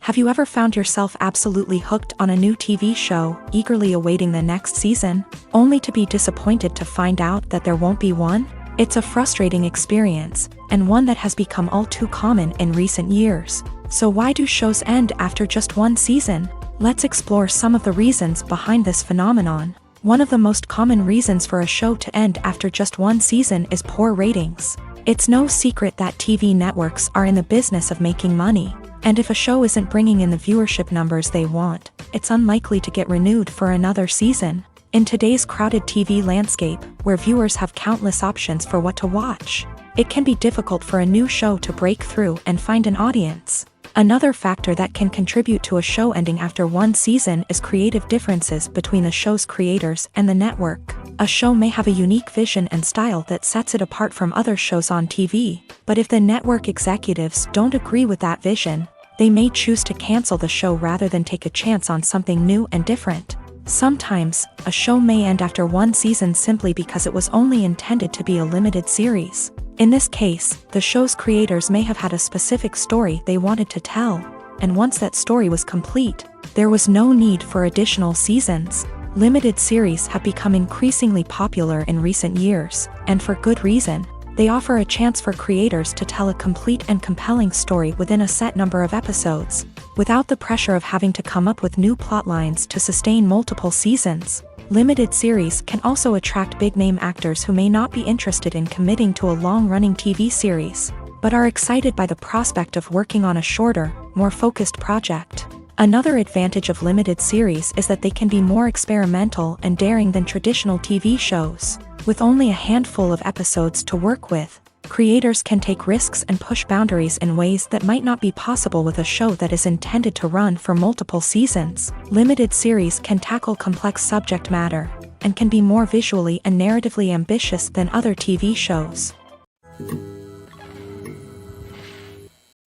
Have you ever found yourself absolutely hooked on a new TV show, eagerly awaiting the next season, only to be disappointed to find out that there won't be one? It's a frustrating experience, and one that has become all too common in recent years. So why do shows end after just one season? Let's explore some of the reasons behind this phenomenon. One of the most common reasons for a show to end after just one season is poor ratings. It's no secret that TV networks are in the business of making money, and if a show isn't bringing in the viewership numbers they want, it's unlikely to get renewed for another season. In today's crowded TV landscape, where viewers have countless options for what to watch, it can be difficult for a new show to break through and find an audience. Another factor that can contribute to a show ending after one season is creative differences between the show's creators and the network. A show may have a unique vision and style that sets it apart from other shows on TV, but if the network executives don't agree with that vision, they may choose to cancel the show rather than take a chance on something new and different. Sometimes, a show may end after one season simply because it was only intended to be a limited series. In this case, the show's creators may have had a specific story they wanted to tell, and once that story was complete, there was no need for additional seasons. Limited series have become increasingly popular in recent years, and for good reason. They offer a chance for creators to tell a complete and compelling story within a set number of episodes, without the pressure of having to come up with new plotlines to sustain multiple seasons. Limited series can also attract big-name actors who may not be interested in committing to a long-running TV series, but are excited by the prospect of working on a shorter, more focused project. Another advantage of limited series is that they can be more experimental and daring than traditional TV shows. With only a handful of episodes to work with, creators can take risks and push boundaries in ways that might not be possible with a show that is intended to run for multiple seasons. Limited series can tackle complex subject matter, and can be more visually and narratively ambitious than other TV shows.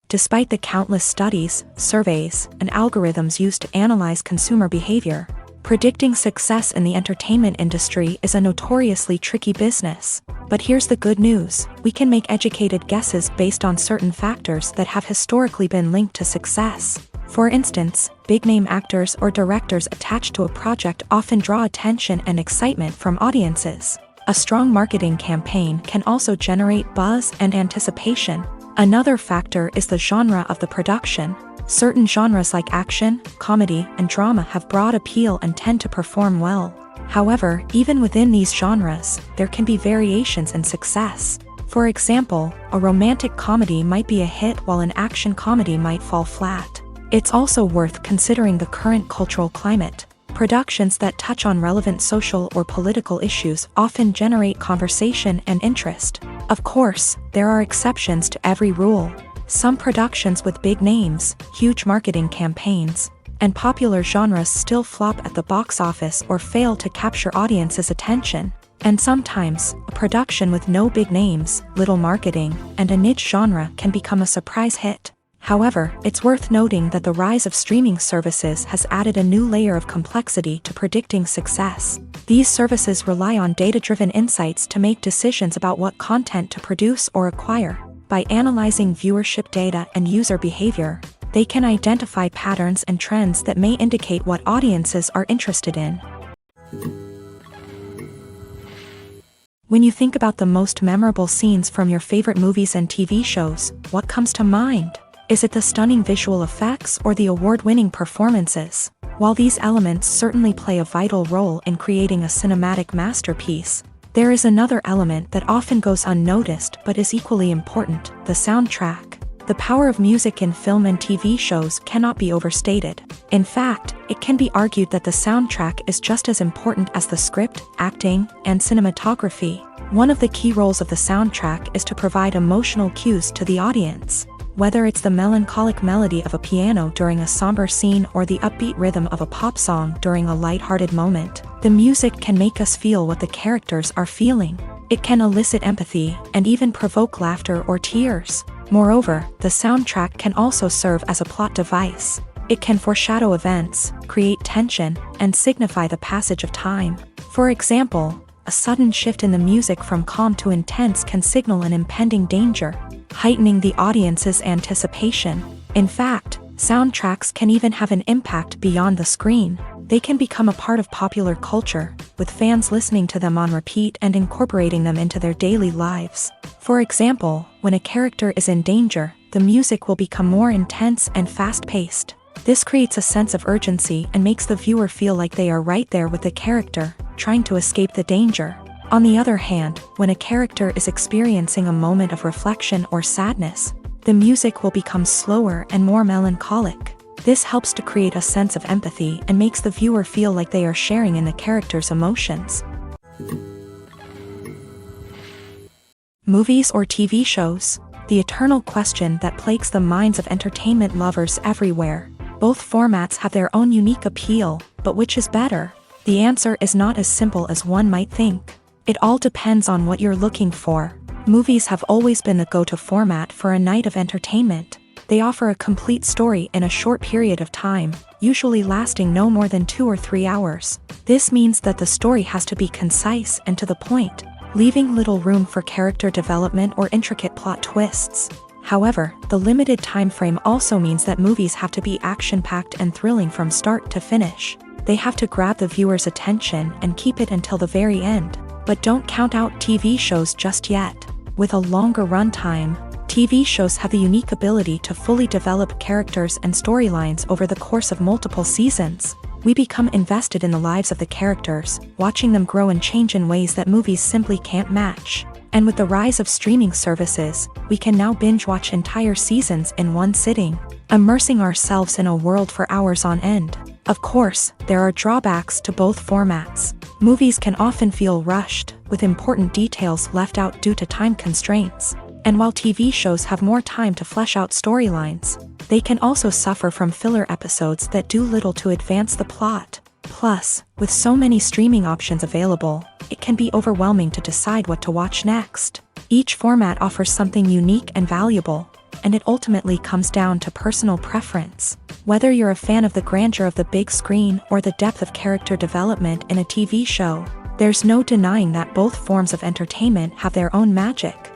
Despite the countless studies, surveys, and algorithms used to analyze consumer behavior, predicting success in the entertainment industry is a notoriously tricky business. But here's the good news: we can make educated guesses based on certain factors that have historically been linked to success. For instance, big-name actors or directors attached to a project often draw attention and excitement from audiences. A strong marketing campaign can also generate buzz and anticipation. Another factor is the genre of the production. Certain genres like action, comedy, and drama have broad appeal and tend to perform well. However, even within these genres, there can be variations in success. For example, a romantic comedy might be a hit while an action comedy might fall flat. It's also worth considering the current cultural climate. Productions that touch on relevant social or political issues often generate conversation and interest. Of course, there are exceptions to every rule. Some productions with big names, huge marketing campaigns, and popular genres still flop at the box office or fail to capture audiences' attention. And sometimes, a production with no big names, little marketing, and a niche genre can become a surprise hit. However, it's worth noting that the rise of streaming services has added a new layer of complexity to predicting success. These services rely on data-driven insights to make decisions about what content to produce or acquire. By analyzing viewership data and user behavior, they can identify patterns and trends that may indicate what audiences are interested in. When you think about the most memorable scenes from your favorite movies and TV shows, what comes to mind? Is it the stunning visual effects or the award-winning performances? While these elements certainly play a vital role in creating a cinematic masterpiece, there is another element that often goes unnoticed but is equally important: the soundtrack. The power of music in film and TV shows cannot be overstated. In fact, it can be argued that the soundtrack is just as important as the script, acting, and cinematography. One of the key roles of the soundtrack is to provide emotional cues to the audience. Whether it's the melancholic melody of a piano during a somber scene or the upbeat rhythm of a pop song during a lighthearted moment, the music can make us feel what the characters are feeling. It can elicit empathy and even provoke laughter or tears. Moreover, the soundtrack can also serve as a plot device. It can foreshadow events, create tension, and signify the passage of time. For example, a sudden shift in the music from calm to intense can signal an impending danger, heightening the audience's anticipation. In fact, soundtracks can even have an impact beyond the screen. They can become a part of popular culture, with fans listening to them on repeat and incorporating them into their daily lives. For example, when a character is in danger, the music will become more intense and fast-paced. This creates a sense of urgency and makes the viewer feel like they are right there with the character, trying to escape the danger. On the other hand, when a character is experiencing a moment of reflection or sadness, the music will become slower and more melancholic. This helps to create a sense of empathy and makes the viewer feel like they are sharing in the character's emotions. Movies or TV shows? The eternal question that plagues the minds of entertainment lovers everywhere. Both formats have their own unique appeal, but which is better? The answer is not as simple as one might think. It all depends on what you're looking for. Movies have always been the go-to format for a night of entertainment. They offer a complete story in a short period of time, usually lasting no more than 2 or 3 hours. This means that the story has to be concise and to the point, leaving little room for character development or intricate plot twists. However, the limited time frame also means that movies have to be action-packed and thrilling from start to finish. They have to grab the viewer's attention and keep it until the very end. But don't count out TV shows just yet. With a longer runtime, TV shows have the unique ability to fully develop characters and storylines over the course of multiple seasons. We become invested in the lives of the characters, watching them grow and change in ways that movies simply can't match. And with the rise of streaming services, we can now binge-watch entire seasons in one sitting, immersing ourselves in a world for hours on end. Of course, there are drawbacks to both formats. Movies can often feel rushed, with important details left out due to time constraints. And while TV shows have more time to flesh out storylines, they can also suffer from filler episodes that do little to advance the plot. Plus, with so many streaming options available, it can be overwhelming to decide what to watch next. Each format offers something unique and valuable, and it ultimately comes down to personal preference. Whether you're a fan of the grandeur of the big screen or the depth of character development in a TV show, there's no denying that both forms of entertainment have their own magic.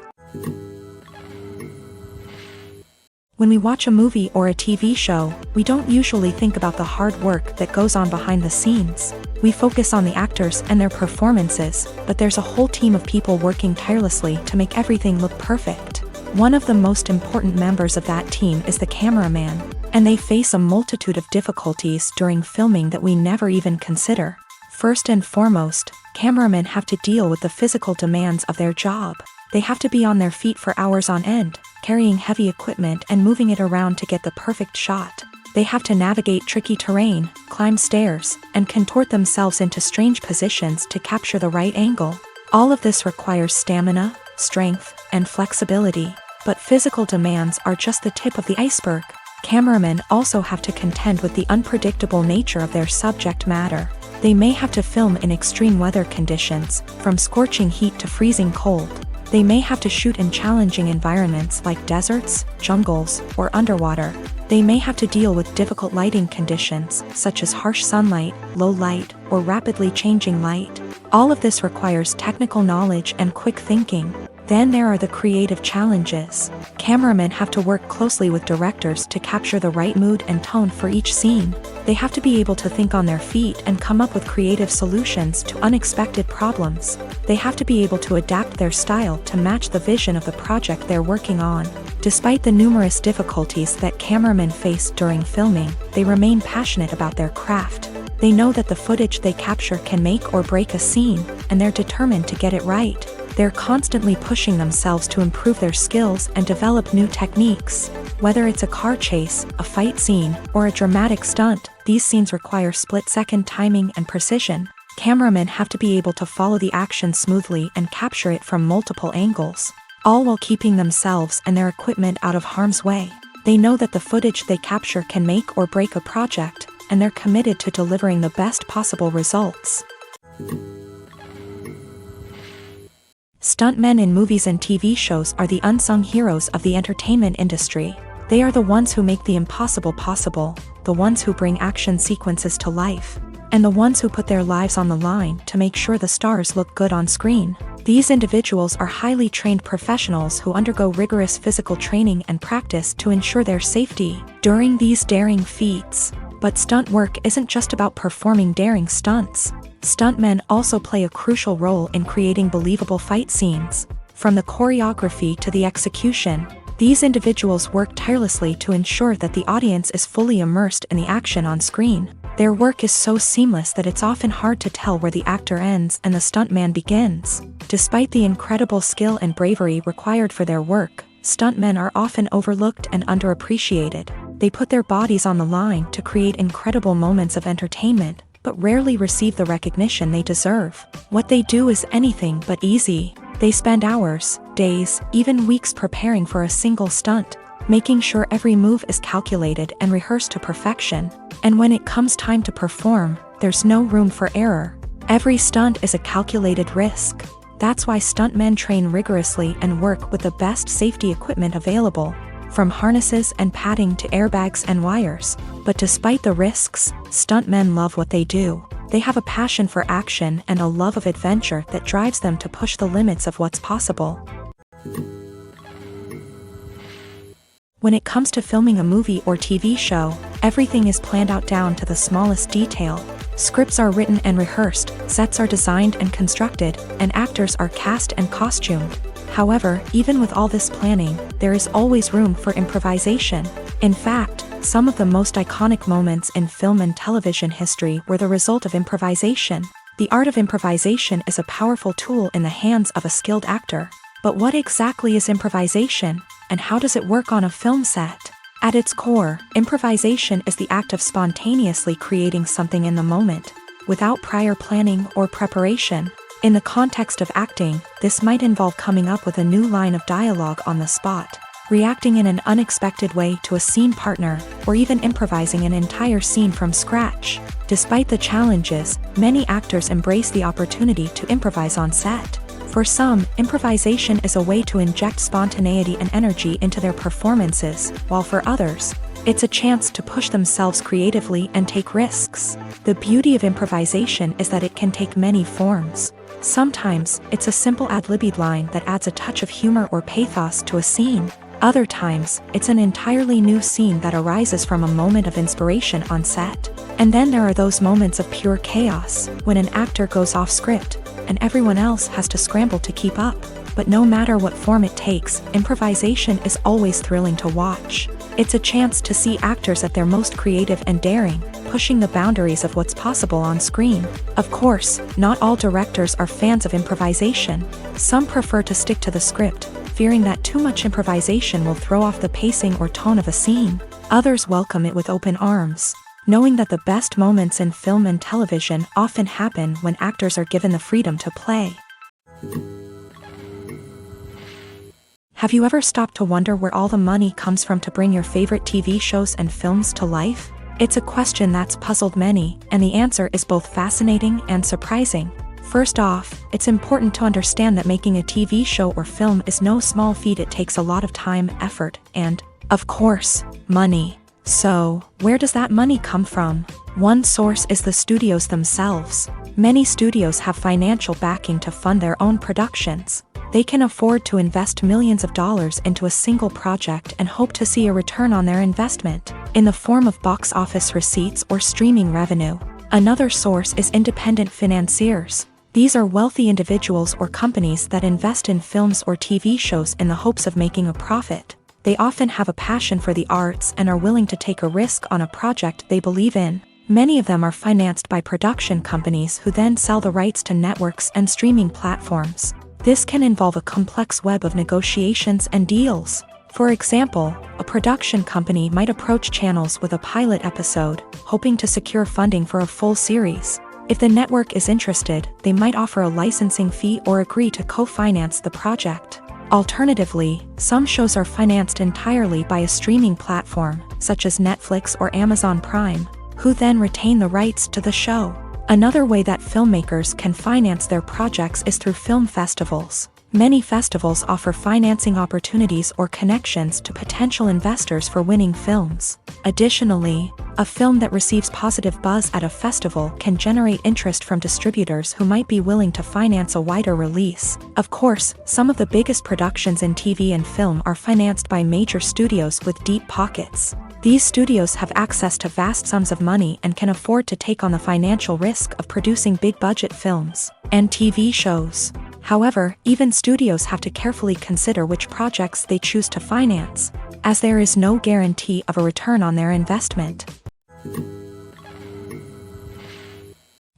When we watch a movie or a TV show, we don't usually think about the hard work that goes on behind the scenes. We focus on the actors and their performances, but there's a whole team of people working tirelessly to make everything look perfect. One of the most important members of that team is the cameraman, and they face a multitude of difficulties during filming that we never even consider. First and foremost, cameramen have to deal with the physical demands of their job. They have to be on their feet for hours on end, carrying heavy equipment and moving it around to get the perfect shot. They have to navigate tricky terrain, climb stairs, and contort themselves into strange positions to capture the right angle. All of this requires stamina, strength, and flexibility. But physical demands are just the tip of the iceberg. Cameramen also have to contend with the unpredictable nature of their subject matter. They may have to film in extreme weather conditions, from scorching heat to freezing cold. They may have to shoot in challenging environments like deserts, jungles, or underwater. They may have to deal with difficult lighting conditions, such as harsh sunlight, low light, or rapidly changing light. All of this requires technical knowledge and quick thinking. Then there are the creative challenges. Cameramen have to work closely with directors to capture the right mood and tone for each scene. They have to be able to think on their feet and come up with creative solutions to unexpected problems. They have to be able to adapt their style to match the vision of the project they're working on. Despite the numerous difficulties that cameramen face during filming, they remain passionate about their craft. They know that the footage they capture can make or break a scene, and they're determined to get it right. They're constantly pushing themselves to improve their skills and develop new techniques. Whether it's a car chase, a fight scene, or a dramatic stunt, these scenes require split-second timing and precision. Cameramen have to be able to follow the action smoothly and capture it from multiple angles, all while keeping themselves and their equipment out of harm's way. They know that the footage they capture can make or break a project, and they're committed to delivering the best possible results. Stuntmen in movies and TV shows are the unsung heroes of the entertainment industry. They are the ones who make the impossible possible. the ones who bring action sequences to life, and the ones who put their lives on the line to make sure the stars look good on screen. These individuals are highly trained professionals who undergo rigorous physical training and practice to ensure their safety during these daring feats. But stunt work isn't just about performing daring stunts. Stuntmen also play a crucial role in creating believable fight scenes. From the choreography to the execution, these individuals work tirelessly to ensure that the audience is fully immersed in the action on screen. Their work is so seamless that it's often hard to tell where the actor ends and the stuntman begins. Despite the incredible skill and bravery required for their work, stuntmen are often overlooked and underappreciated. They put their bodies on the line to create incredible moments of entertainment, but rarely receive the recognition they deserve. What they do is anything but easy. They spend hours, days, even weeks preparing for a single stunt, making sure every move is calculated and rehearsed to perfection. And when it comes time to perform, there's no room for error. Every stunt is a calculated risk. That's why stuntmen train rigorously and work with the best safety equipment available, from harnesses and padding to airbags and wires. But despite the risks, stuntmen love what they do. They have a passion for action and a love of adventure that drives them to push the limits of what's possible. When it comes to filming a movie or TV show, everything is planned out down to the smallest detail. Scripts are written and rehearsed, sets are designed and constructed, and actors are cast and costumed. However, even with all this planning, there is always room for improvisation. In fact, some of the most iconic moments in film and television history were the result of improvisation. The art of improvisation is a powerful tool in the hands of a skilled actor. But what exactly is improvisation, and how does it work on a film set? At its core, improvisation is the act of spontaneously creating something in the moment, without prior planning or preparation. In the context of acting, this might involve coming up with a new line of dialogue on the spot, reacting in an unexpected way to a scene partner, or even improvising an entire scene from scratch. Despite the challenges, many actors embrace the opportunity to improvise on set. For some, improvisation is a way to inject spontaneity and energy into their performances, while for others, it's a chance to push themselves creatively and take risks. The beauty of improvisation is that it can take many forms. Sometimes, it's a simple ad-libbed line that adds a touch of humor or pathos to a scene. Other times, it's an entirely new scene that arises from a moment of inspiration on set. And then there are those moments of pure chaos, when an actor goes off script, and everyone else has to scramble to keep up. But no matter what form it takes, improvisation is always thrilling to watch. It's a chance to see actors at their most creative and daring, pushing the boundaries of what's possible on screen. Of course, not all directors are fans of improvisation. Some prefer to stick to the script, fearing that too much improvisation will throw off the pacing or tone of a scene. Others welcome it with open arms, knowing that the best moments in film and television often happen when actors are given the freedom to play. Have you ever stopped to wonder where all the money comes from to bring your favorite TV shows and films to life? It's a question that's puzzled many, and the answer is both fascinating and surprising. First off, it's important to understand that making a TV show or film is no small feat. It takes a lot of time, effort, and, of course, money. So, where does that money come from? One source is the studios themselves. Many studios have financial backing to fund their own productions. They can afford to invest millions of dollars into a single project and hope to see a return on their investment, in the form of box office receipts or streaming revenue. Another source is independent financiers. These are wealthy individuals or companies that invest in films or TV shows in the hopes of making a profit. They often have a passion for the arts and are willing to take a risk on a project they believe in. Many of them are financed by production companies who then sell the rights to networks and streaming platforms. This can involve a complex web of negotiations and deals. For example, a production company might approach channels with a pilot episode, hoping to secure funding for a full series. If the network is interested, they might offer a licensing fee or agree to co-finance the project. Alternatively, some shows are financed entirely by a streaming platform, such as Netflix or Amazon Prime, who then retain the rights to the show. Another way that filmmakers can finance their projects is through film festivals. Many festivals offer financing opportunities or connections to potential investors for winning films. Additionally, a film that receives positive buzz at a festival can generate interest from distributors who might be willing to finance a wider release. Of course, some of the biggest productions in TV and film are financed by major studios with deep pockets. These studios have access to vast sums of money and can afford to take on the financial risk of producing big-budget films and TV shows. However, even studios have to carefully consider which projects they choose to finance, as there is no guarantee of a return on their investment.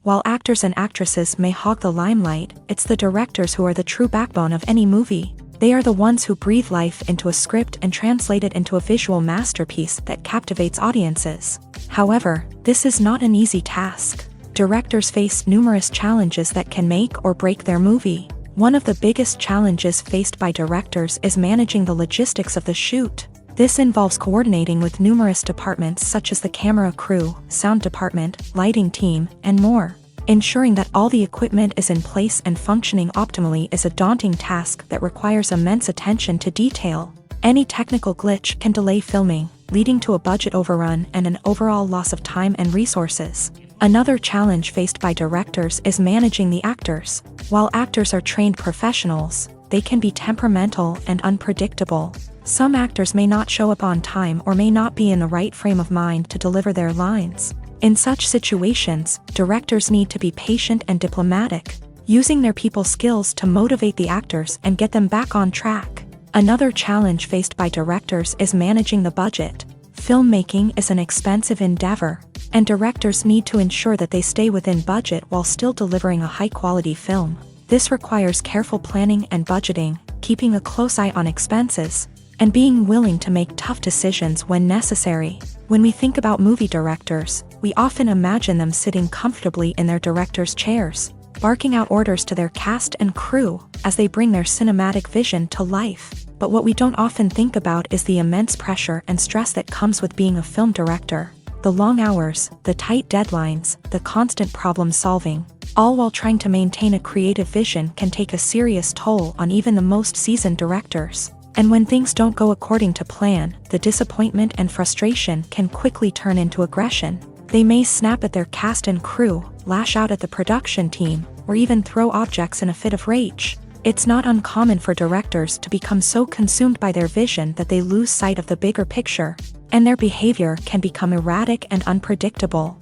While actors and actresses may hog the limelight, it's the directors who are the true backbone of any movie. They are the ones who breathe life into a script and translate it into a visual masterpiece that captivates audiences. However, this is not an easy task. Directors face numerous challenges that can make or break their movie. One of the biggest challenges faced by directors is managing the logistics of the shoot. This involves coordinating with numerous departments such as the camera crew, sound department, lighting team, and more. Ensuring that all the equipment is in place and functioning optimally is a daunting task that requires immense attention to detail. Any technical glitch can delay filming, leading to a budget overrun and an overall loss of time and resources. Another challenge faced by directors is managing the actors. While actors are trained professionals, they can be temperamental and unpredictable. Some actors may not show up on time or may not be in the right frame of mind to deliver their lines. In such situations, directors need to be patient and diplomatic, using their people skills to motivate the actors and get them back on track. Another challenge faced by directors is managing the budget. Filmmaking is an expensive endeavor, and directors need to ensure that they stay within budget while still delivering a high-quality film. This requires careful planning and budgeting, keeping a close eye on expenses, and being willing to make tough decisions when necessary. When we think about movie directors, we often imagine them sitting comfortably in their director's chairs, barking out orders to their cast and crew as they bring their cinematic vision to life. But what we don't often think about is the immense pressure and stress that comes with being a film director. The long hours, the tight deadlines, the constant problem solving, all while trying to maintain a creative vision can take a serious toll on even the most seasoned directors. And when things don't go according to plan, the disappointment and frustration can quickly turn into aggression. They may snap at their cast and crew, lash out at the production team, or even throw objects in a fit of rage. It's not uncommon for directors to become so consumed by their vision that they lose sight of the bigger picture, and their behavior can become erratic and unpredictable.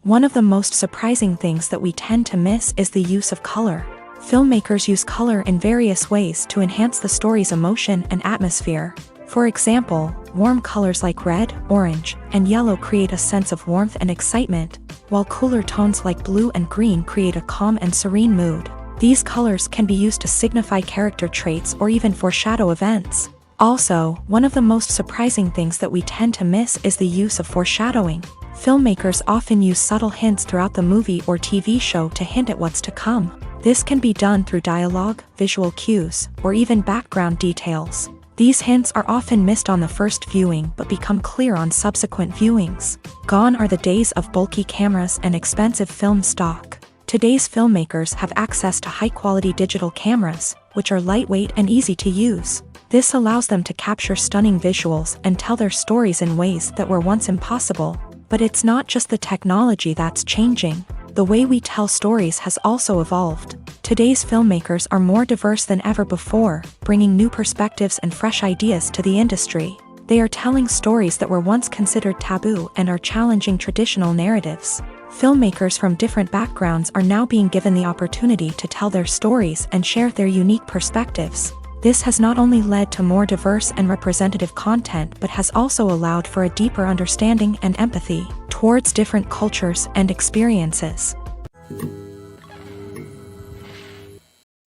One of the most surprising things that we tend to miss is the use of color. Filmmakers use color in various ways to enhance the story's emotion and atmosphere. For example, warm colors like red, orange, and yellow create a sense of warmth and excitement, while cooler tones like blue and green create a calm and serene mood. These colors can be used to signify character traits or even foreshadow events. Also, one of the most surprising things that we tend to miss is the use of foreshadowing. Filmmakers often use subtle hints throughout the movie or TV show to hint at what's to come. This can be done through dialogue, visual cues, or even background details. These hints are often missed on the first viewing but become clear on subsequent viewings. Gone are the days of bulky cameras and expensive film stock. Today's filmmakers have access to high-quality digital cameras, which are lightweight and easy to use. This allows them to capture stunning visuals and tell their stories in ways that were once impossible. But it's not just the technology that's changing. The way we tell stories has also evolved. Today's filmmakers are more diverse than ever before, bringing new perspectives and fresh ideas to the industry. They are telling stories that were once considered taboo and are challenging traditional narratives. Filmmakers from different backgrounds are now being given the opportunity to tell their stories and share their unique perspectives. This has not only led to more diverse and representative content but has also allowed for a deeper understanding and empathy towards different cultures and experiences.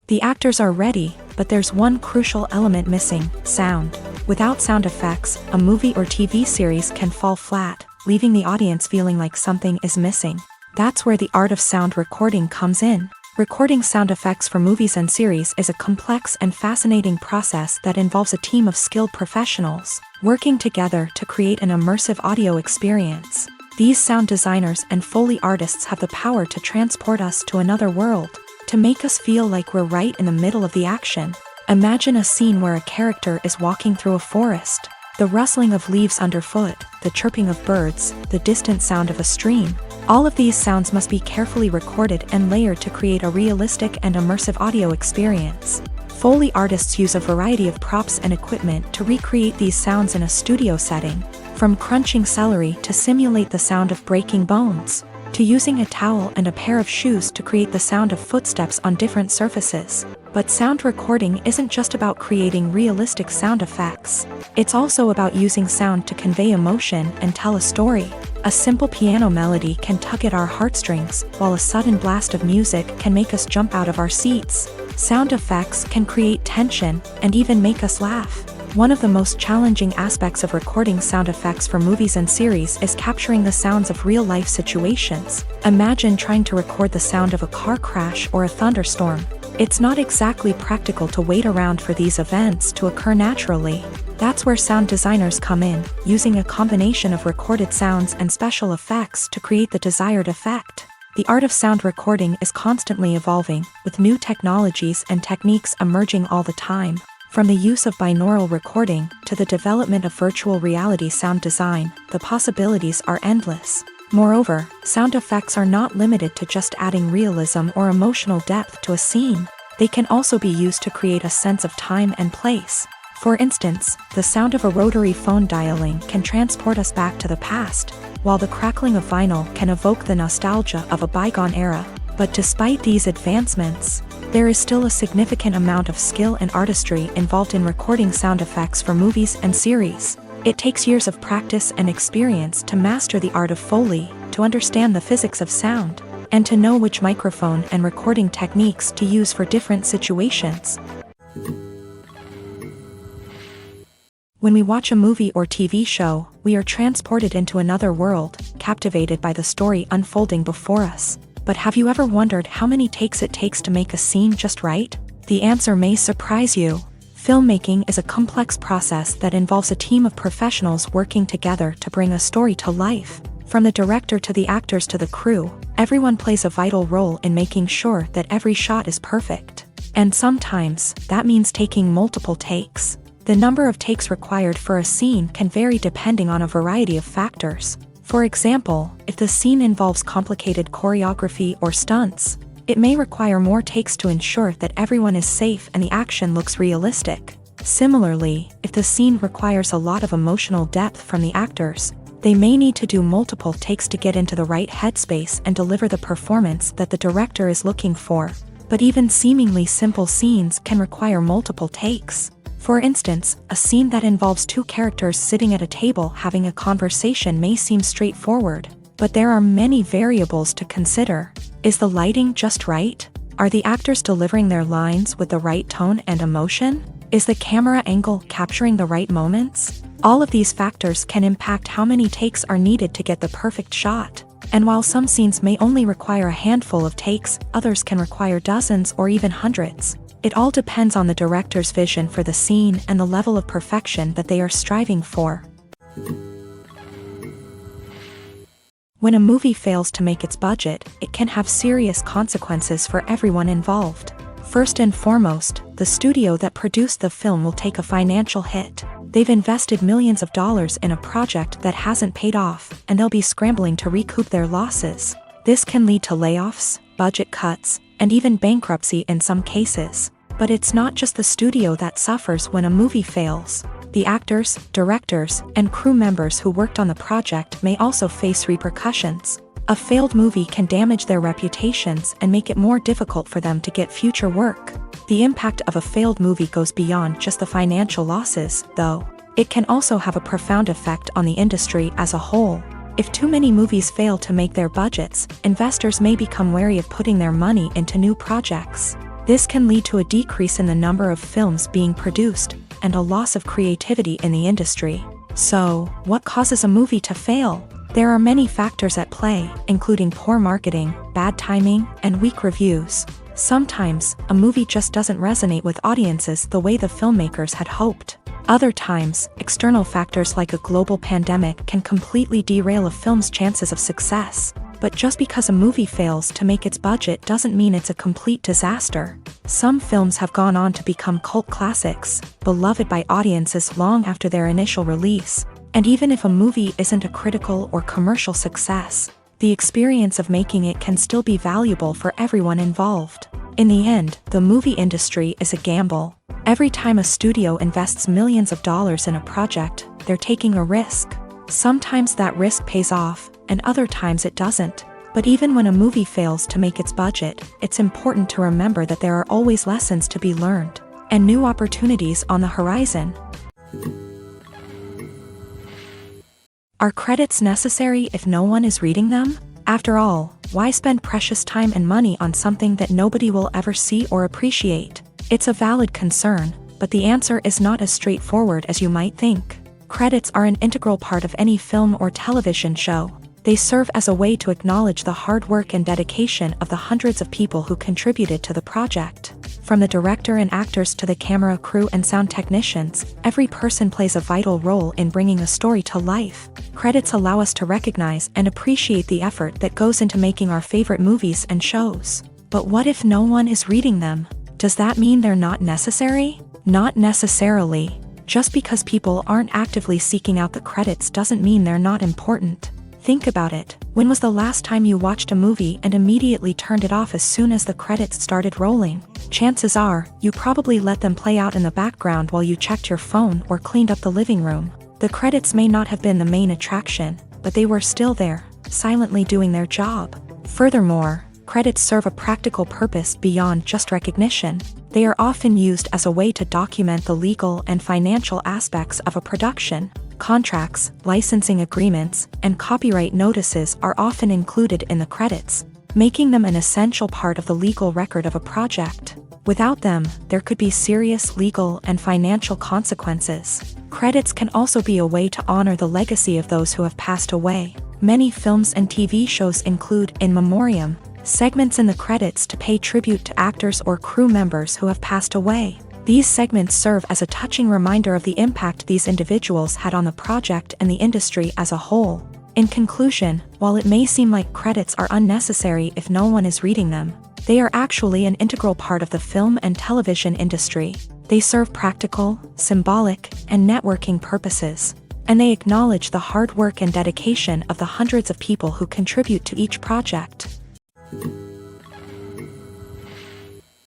The actors are ready, but there's one crucial element missing: sound. Without sound effects, a movie or TV series can fall flat, leaving the audience feeling like something is missing. That's where the art of sound recording comes in. Recording sound effects for movies and series is a complex and fascinating process that involves a team of skilled professionals working together to create an immersive audio experience. These sound designers and Foley artists have the power to transport us to another world, to make us feel like we're right in the middle of the action. Imagine a scene where a character is walking through a forest. The rustling of leaves underfoot, the chirping of birds, the distant sound of a stream. All of these sounds must be carefully recorded and layered to create a realistic and immersive audio experience. Foley artists use a variety of props and equipment to recreate these sounds in a studio setting, from crunching celery to simulate the sound of breaking bones, to using a towel and a pair of shoes to create the sound of footsteps on different surfaces. But sound recording isn't just about creating realistic sound effects. It's also about using sound to convey emotion and tell a story. A simple piano melody can tug at our heartstrings, while a sudden blast of music can make us jump out of our seats. Sound effects can create tension and even make us laugh. One of the most challenging aspects of recording sound effects for movies and series is capturing the sounds of real-life situations. Imagine trying to record the sound of a car crash or a thunderstorm. It's not exactly practical to wait around for these events to occur naturally. That's where sound designers come in, using a combination of recorded sounds and special effects to create the desired effect. The art of sound recording is constantly evolving, with new technologies and techniques emerging all the time. From the use of binaural recording to the development of virtual reality sound design, the possibilities are endless. Moreover, sound effects are not limited to just adding realism or emotional depth to a scene. They can also be used to create a sense of time and place. For instance, the sound of a rotary phone dialing can transport us back to the past, while the crackling of vinyl can evoke the nostalgia of a bygone era. But despite these advancements, there is still a significant amount of skill and artistry involved in recording sound effects for movies and series. It takes years of practice and experience to master the art of Foley, to understand the physics of sound, and to know which microphone and recording techniques to use for different situations. When we watch a movie or TV show, we are transported into another world, captivated by the story unfolding before us. But have you ever wondered how many takes it takes to make a scene just right? The answer may surprise you. Filmmaking is a complex process that involves a team of professionals working together to bring a story to life. From the director to the actors to the crew, everyone plays a vital role in making sure that every shot is perfect. And sometimes, that means taking multiple takes. The number of takes required for a scene can vary depending on a variety of factors. For example, if the scene involves complicated choreography or stunts, it may require more takes to ensure that everyone is safe and the action looks realistic. Similarly, if the scene requires a lot of emotional depth from the actors, they may need to do multiple takes to get into the right headspace and deliver the performance that the director is looking for. But even seemingly simple scenes can require multiple takes. For instance, a scene that involves two characters sitting at a table having a conversation may seem straightforward, but there are many variables to consider. Is the lighting just right? Are the actors delivering their lines with the right tone and emotion? Is the camera angle capturing the right moments? All of these factors can impact how many takes are needed to get the perfect shot. And while some scenes may only require a handful of takes, others can require dozens or even hundreds. It all depends on the director's vision for the scene and the level of perfection that they are striving for. When a movie fails to make its budget, it can have serious consequences for everyone involved. First and foremost, the studio that produced the film will take a financial hit. They've invested millions of dollars in a project that hasn't paid off, and they'll be scrambling to recoup their losses. This can lead to layoffs, budget cuts, and even bankruptcy in some cases. But it's not just the studio that suffers when a movie fails. The actors, directors, and crew members who worked on the project may also face repercussions. A failed movie can damage their reputations and make it more difficult for them to get future work. The impact of a failed movie goes beyond just the financial losses, though. It can also have a profound effect on the industry as a whole. If too many movies fail to make their budgets, investors may become wary of putting their money into new projects. This can lead to a decrease in the number of films being produced, and a loss of creativity in the industry. So, what causes a movie to fail? There are many factors at play, including poor marketing, bad timing, and weak reviews. Sometimes, a movie just doesn't resonate with audiences the way the filmmakers had hoped. Other times, external factors like a global pandemic can completely derail a film's chances of success. But just because a movie fails to make its budget doesn't mean it's a complete disaster. Some films have gone on to become cult classics, beloved by audiences long after their initial release. And even if a movie isn't a critical or commercial success, the experience of making it can still be valuable for everyone involved. In the end, the movie industry is a gamble. Every time a studio invests millions of dollars in a project, they're taking a risk. Sometimes that risk pays off, and other times it doesn't. But even when a movie fails to make its budget, it's important to remember that there are always lessons to be learned, and new opportunities on the horizon. Are credits necessary if no one is reading them? After all, why spend precious time and money on something that nobody will ever see or appreciate? It's a valid concern, but the answer is not as straightforward as you might think. Credits are an integral part of any film or television show. They serve as a way to acknowledge the hard work and dedication of the hundreds of people who contributed to the project. From the director and actors to the camera crew and sound technicians, every person plays a vital role in bringing a story to life. Credits allow us to recognize and appreciate the effort that goes into making our favorite movies and shows. But what if no one is reading them? Does that mean they're not necessary? Not necessarily. Just because people aren't actively seeking out the credits doesn't mean they're not important. Think about it. When was the last time you watched a movie and immediately turned it off as soon as the credits started rolling? Chances are, you probably let them play out in the background while you checked your phone or cleaned up the living room. The credits may not have been the main attraction, but they were still there, silently doing their job. Furthermore, credits serve a practical purpose beyond just recognition. They are often used as a way to document the legal and financial aspects of a production. Contracts, licensing agreements, and copyright notices are often included in the credits, making them an essential part of the legal record of a project. Without them, there could be serious legal and financial consequences. Credits can also be a way to honor the legacy of those who have passed away. Many films and TV shows include in memoriam segments in the credits to pay tribute to actors or crew members who have passed away. These segments serve as a touching reminder of the impact these individuals had on the project and the industry as a whole. In conclusion, while it may seem like credits are unnecessary if no one is reading them, they are actually an integral part of the film and television industry. They serve practical, symbolic, and networking purposes, and they acknowledge the hard work and dedication of the hundreds of people who contribute to each project.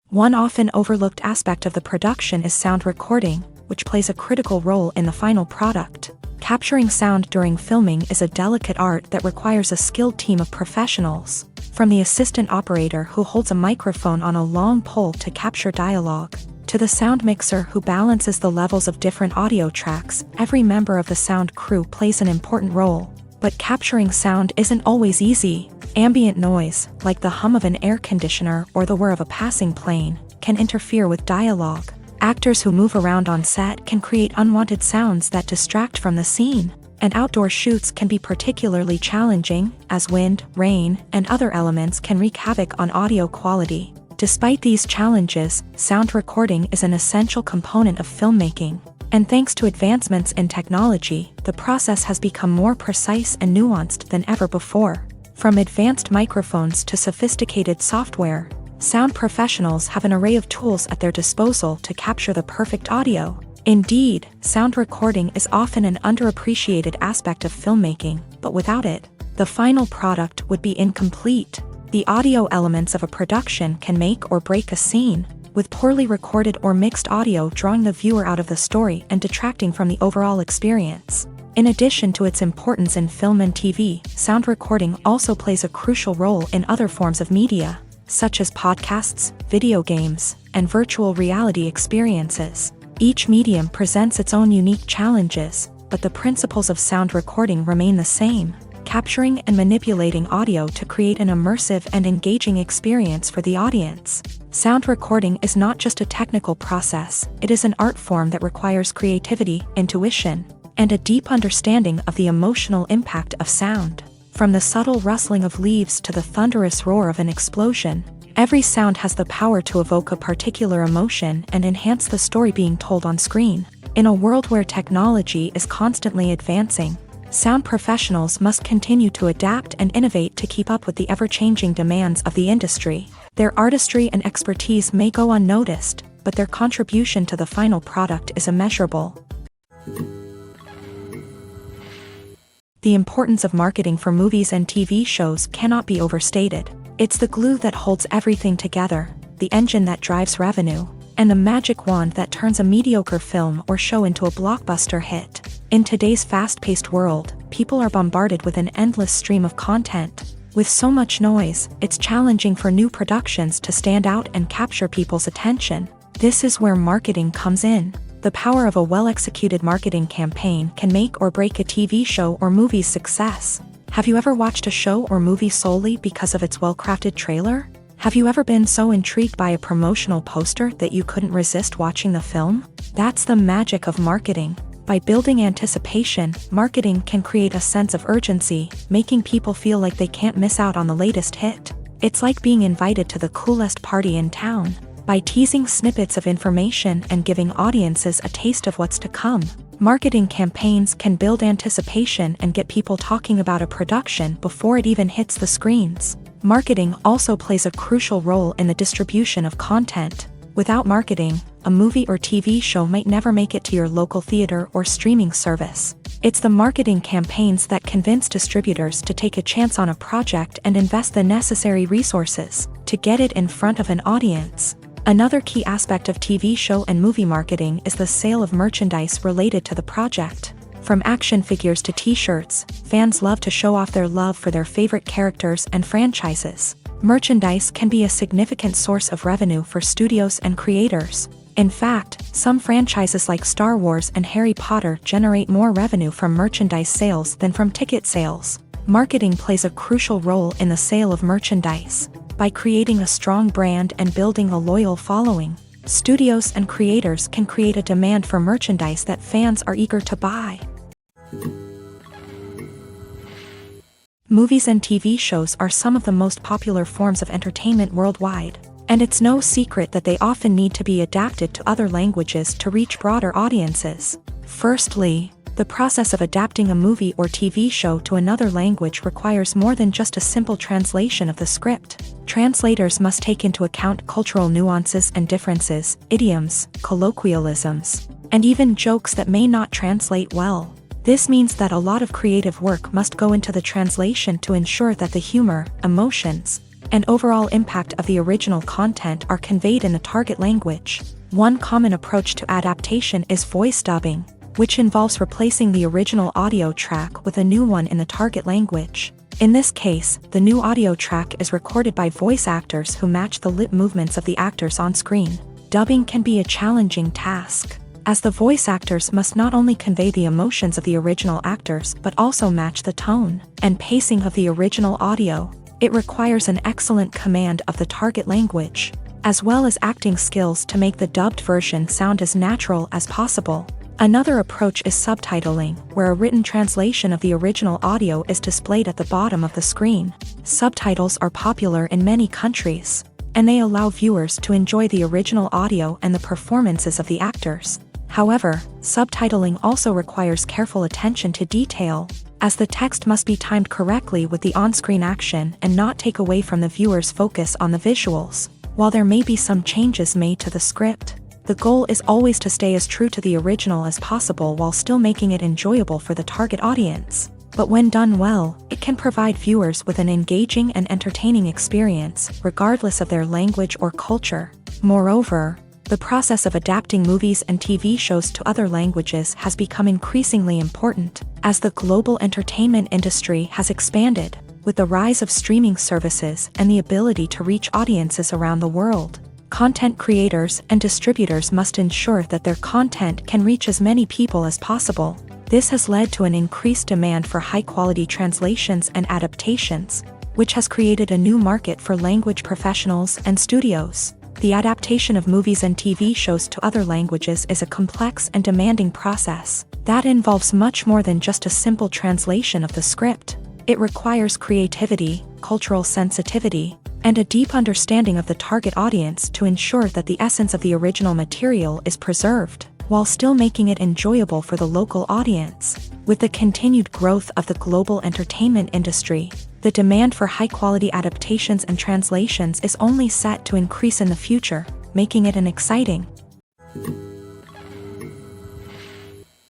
One often overlooked aspect of the production is sound recording, which plays a critical role in the final product. Capturing sound during filming is a delicate art that requires a skilled team of professionals. From the assistant operator who holds a microphone on a long pole to capture dialogue, to the sound mixer who balances the levels of different audio tracks, every member of the sound crew plays an important role. But capturing sound isn't always easy. Ambient noise, like the hum of an air conditioner or the whir of a passing plane, can interfere with dialogue. Actors who move around on set can create unwanted sounds that distract from the scene. And outdoor shoots can be particularly challenging, as wind, rain, and other elements can wreak havoc on audio quality. Despite these challenges, sound recording is an essential component of filmmaking. And thanks to advancements in technology, the process has become more precise and nuanced than ever before. From advanced microphones to sophisticated software, sound professionals have an array of tools at their disposal to capture the perfect audio. Indeed, sound recording is often an underappreciated aspect of filmmaking, but without it, the final product would be incomplete. The audio elements of a production can make or break a scene, with poorly recorded or mixed audio drawing the viewer out of the story and detracting from the overall experience. In addition to its importance in film and TV, sound recording also plays a crucial role in other forms of media, such as podcasts, video games, and virtual reality experiences. Each medium presents its own unique challenges, but the principles of sound recording remain the same, capturing and manipulating audio to create an immersive and engaging experience for the audience. Sound recording is not just a technical process, it is an art form that requires creativity, intuition, and a deep understanding of the emotional impact of sound. From the subtle rustling of leaves to the thunderous roar of an explosion, every sound has the power to evoke a particular emotion and enhance the story being told on screen. In a world where technology is constantly advancing, Sound professionals must continue to adapt and innovate to keep up with the ever-changing demands of the industry. Their artistry and expertise may go unnoticed, but their contribution to the final product is immeasurable. The importance of marketing for movies and TV shows cannot be overstated. It's the glue that holds everything together, the engine that drives revenue, and the magic wand that turns a mediocre film or show into a blockbuster hit. In today's fast-paced world, people are bombarded with an endless stream of content. With so much noise, it's challenging for new productions to stand out and capture people's attention. This is where marketing comes in. The power of a well-executed marketing campaign can make or break a TV show or movie's success. Have you ever watched a show or movie solely because of its well-crafted trailer? Have you ever been so intrigued by a promotional poster that you couldn't resist watching the film? That's the magic of marketing. By building anticipation, marketing can create a sense of urgency, making people feel like they can't miss out on the latest hit. It's like being invited to the coolest party in town. By teasing snippets of information and giving audiences a taste of what's to come, marketing campaigns can build anticipation and get people talking about a production before it even hits the screens. Marketing also plays a crucial role in the distribution of content. Without marketing, a movie or TV show might never make it to your local theater or streaming service. It's the marketing campaigns that convince distributors to take a chance on a project and invest the necessary resources to get it in front of an audience. Another key aspect of TV show and movie marketing is the sale of merchandise related to the project. From action figures to t-shirts, fans love to show off their love for their favorite characters and franchises. Merchandise can be a significant source of revenue for studios and creators. In fact, some franchises like Star Wars and Harry Potter generate more revenue from merchandise sales than from ticket sales. Marketing plays a crucial role in the sale of merchandise. By creating a strong brand and building a loyal following, studios and creators can create a demand for merchandise that fans are eager to buy. Movies and TV shows are some of the most popular forms of entertainment worldwide, and it's no secret that they often need to be adapted to other languages to reach broader audiences. Firstly, the process of adapting a movie or TV show to another language requires more than just a simple translation of the script. Translators must take into account cultural nuances and differences, idioms, colloquialisms, and even jokes that may not translate well. This means that a lot of creative work must go into the translation to ensure that the humor, emotions, and overall impact of the original content are conveyed in the target language. One common approach to adaptation is voice dubbing, which involves replacing the original audio track with a new one in the target language. In this case, the new audio track is recorded by voice actors who match the lip movements of the actors on screen. Dubbing can be a challenging task, as the voice actors must not only convey the emotions of the original actors but also match the tone and pacing of the original audio. It requires an excellent command of the target language, as well as acting skills to make the dubbed version sound as natural as possible. Another approach is subtitling, where a written translation of the original audio is displayed at the bottom of the screen. Subtitles are popular in many countries, and they allow viewers to enjoy the original audio and the performances of the actors. However, subtitling also requires careful attention to detail, as the text must be timed correctly with the on-screen action and not take away from the viewer's focus on the visuals. While there may be some changes made to the script, the goal is always to stay as true to the original as possible while still making it enjoyable for the target audience. But when done well, it can provide viewers with an engaging and entertaining experience, regardless of their language or culture. Moreover, the process of adapting movies and TV shows to other languages has become increasingly important, as the global entertainment industry has expanded, with the rise of streaming services and the ability to reach audiences around the world. Content creators and distributors must ensure that their content can reach as many people as possible. This has led to an increased demand for high-quality translations and adaptations, which has created a new market for language professionals and studios. The adaptation of movies and TV shows to other languages is a complex and demanding process that involves much more than just a simple translation of the script. It requires creativity, cultural sensitivity, and a deep understanding of the target audience to ensure that the essence of the original material is preserved. while still making it enjoyable for the local audience. With the continued growth of the global entertainment industry, the demand for high-quality adaptations and translations is only set to increase in the future, making it an exciting.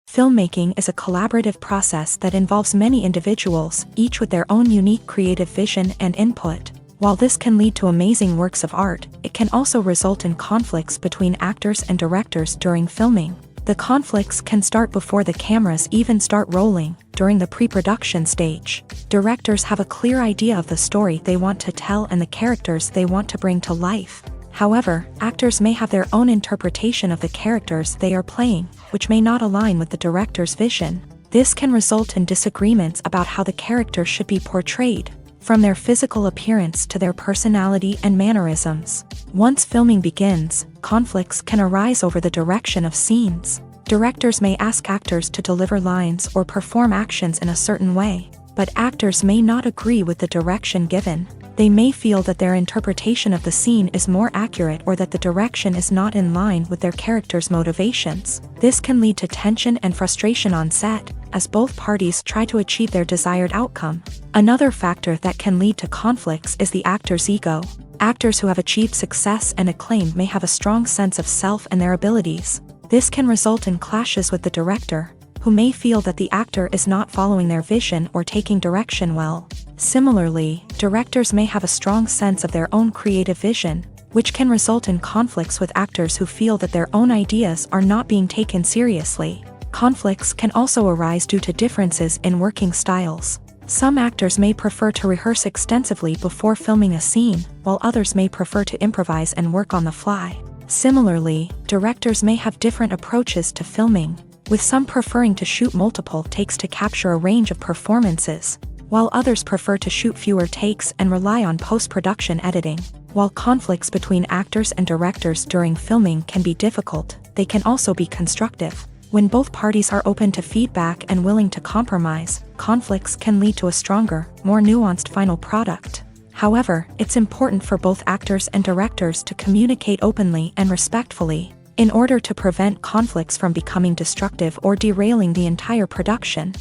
Filmmaking is a collaborative process that involves many individuals, each with their own unique creative vision and input. While this can lead to amazing works of art, it can also result in conflicts between actors and directors during filming. The conflicts can start before the cameras even start rolling, during the pre-production stage. Directors have a clear idea of the story they want to tell and the characters they want to bring to life. However, actors may have their own interpretation of the characters they are playing, which may not align with the director's vision. This can result in disagreements about how the character should be portrayed, from their physical appearance to their personality and mannerisms. Once filming begins, conflicts can arise over the direction of scenes. Directors may ask actors to deliver lines or perform actions in a certain way, but actors may not agree with the direction given. They may feel that their interpretation of the scene is more accurate or that the direction is not in line with their character's motivations. This can lead to tension and frustration on set, as both parties try to achieve their desired outcome. Another factor that can lead to conflicts is the actor's ego. Actors who have achieved success and acclaim may have a strong sense of self and their abilities. This can result in clashes with the director, who may feel that the actor is not following their vision or taking direction well. Similarly, directors may have a strong sense of their own creative vision, which can result in conflicts with actors who feel that their own ideas are not being taken seriously. Conflicts can also arise due to differences in working styles. Some actors may prefer to rehearse extensively before filming a scene, while others may prefer to improvise and work on the fly. Similarly, directors may have different approaches to filming, with some preferring to shoot multiple takes to capture a range of performances, while others prefer to shoot fewer takes and rely on post-production editing. While conflicts between actors and directors during filming can be difficult, they can also be constructive. When both parties are open to feedback and willing to compromise, conflicts can lead to a stronger, more nuanced final product. However, it's important for both actors and directors to communicate openly and respectfully, in order to prevent conflicts from becoming destructive or derailing the entire production.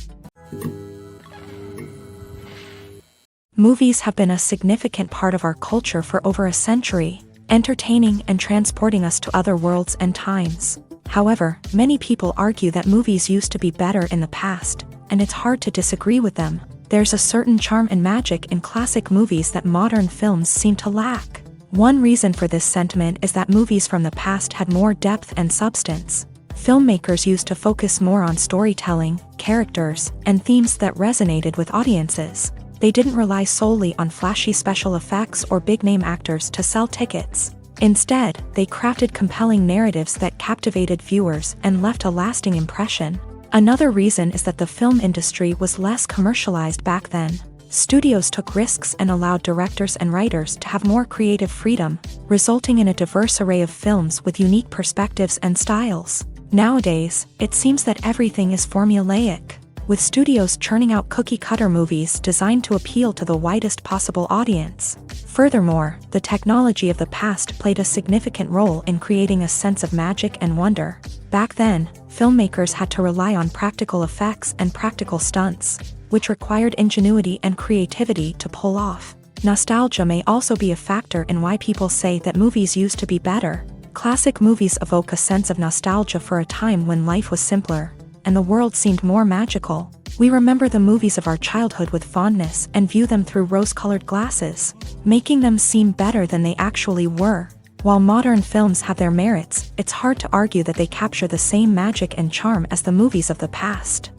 Movies have been a significant part of our culture for over a century, entertaining and transporting us to other worlds and times. However, many people argue that movies used to be better in the past, and it's hard to disagree with them. There's a certain charm and magic in classic movies that modern films seem to lack. One reason for this sentiment is that movies from the past had more depth and substance. Filmmakers used to focus more on storytelling, characters, and themes that resonated with audiences. They didn't rely solely on flashy special effects or big-name actors to sell tickets. Instead, they crafted compelling narratives that captivated viewers and left a lasting impression. Another reason is that the film industry was less commercialized back then. Studios took risks and allowed directors and writers to have more creative freedom, resulting in a diverse array of films with unique perspectives and styles. Nowadays, it seems that everything is formulaic, with studios churning out cookie-cutter movies designed to appeal to the widest possible audience. Furthermore, the technology of the past played a significant role in creating a sense of magic and wonder. Back then, filmmakers had to rely on practical effects and practical stunts, which required ingenuity and creativity to pull off. Nostalgia may also be a factor in why people say that movies used to be better. Classic movies evoke a sense of nostalgia for a time when life was simpler, and the world seemed more magical. We remember the movies of our childhood with fondness and view them through rose-colored glasses, making them seem better than they actually were. While modern films have their merits, it's hard to argue that they capture the same magic and charm as the movies of the past.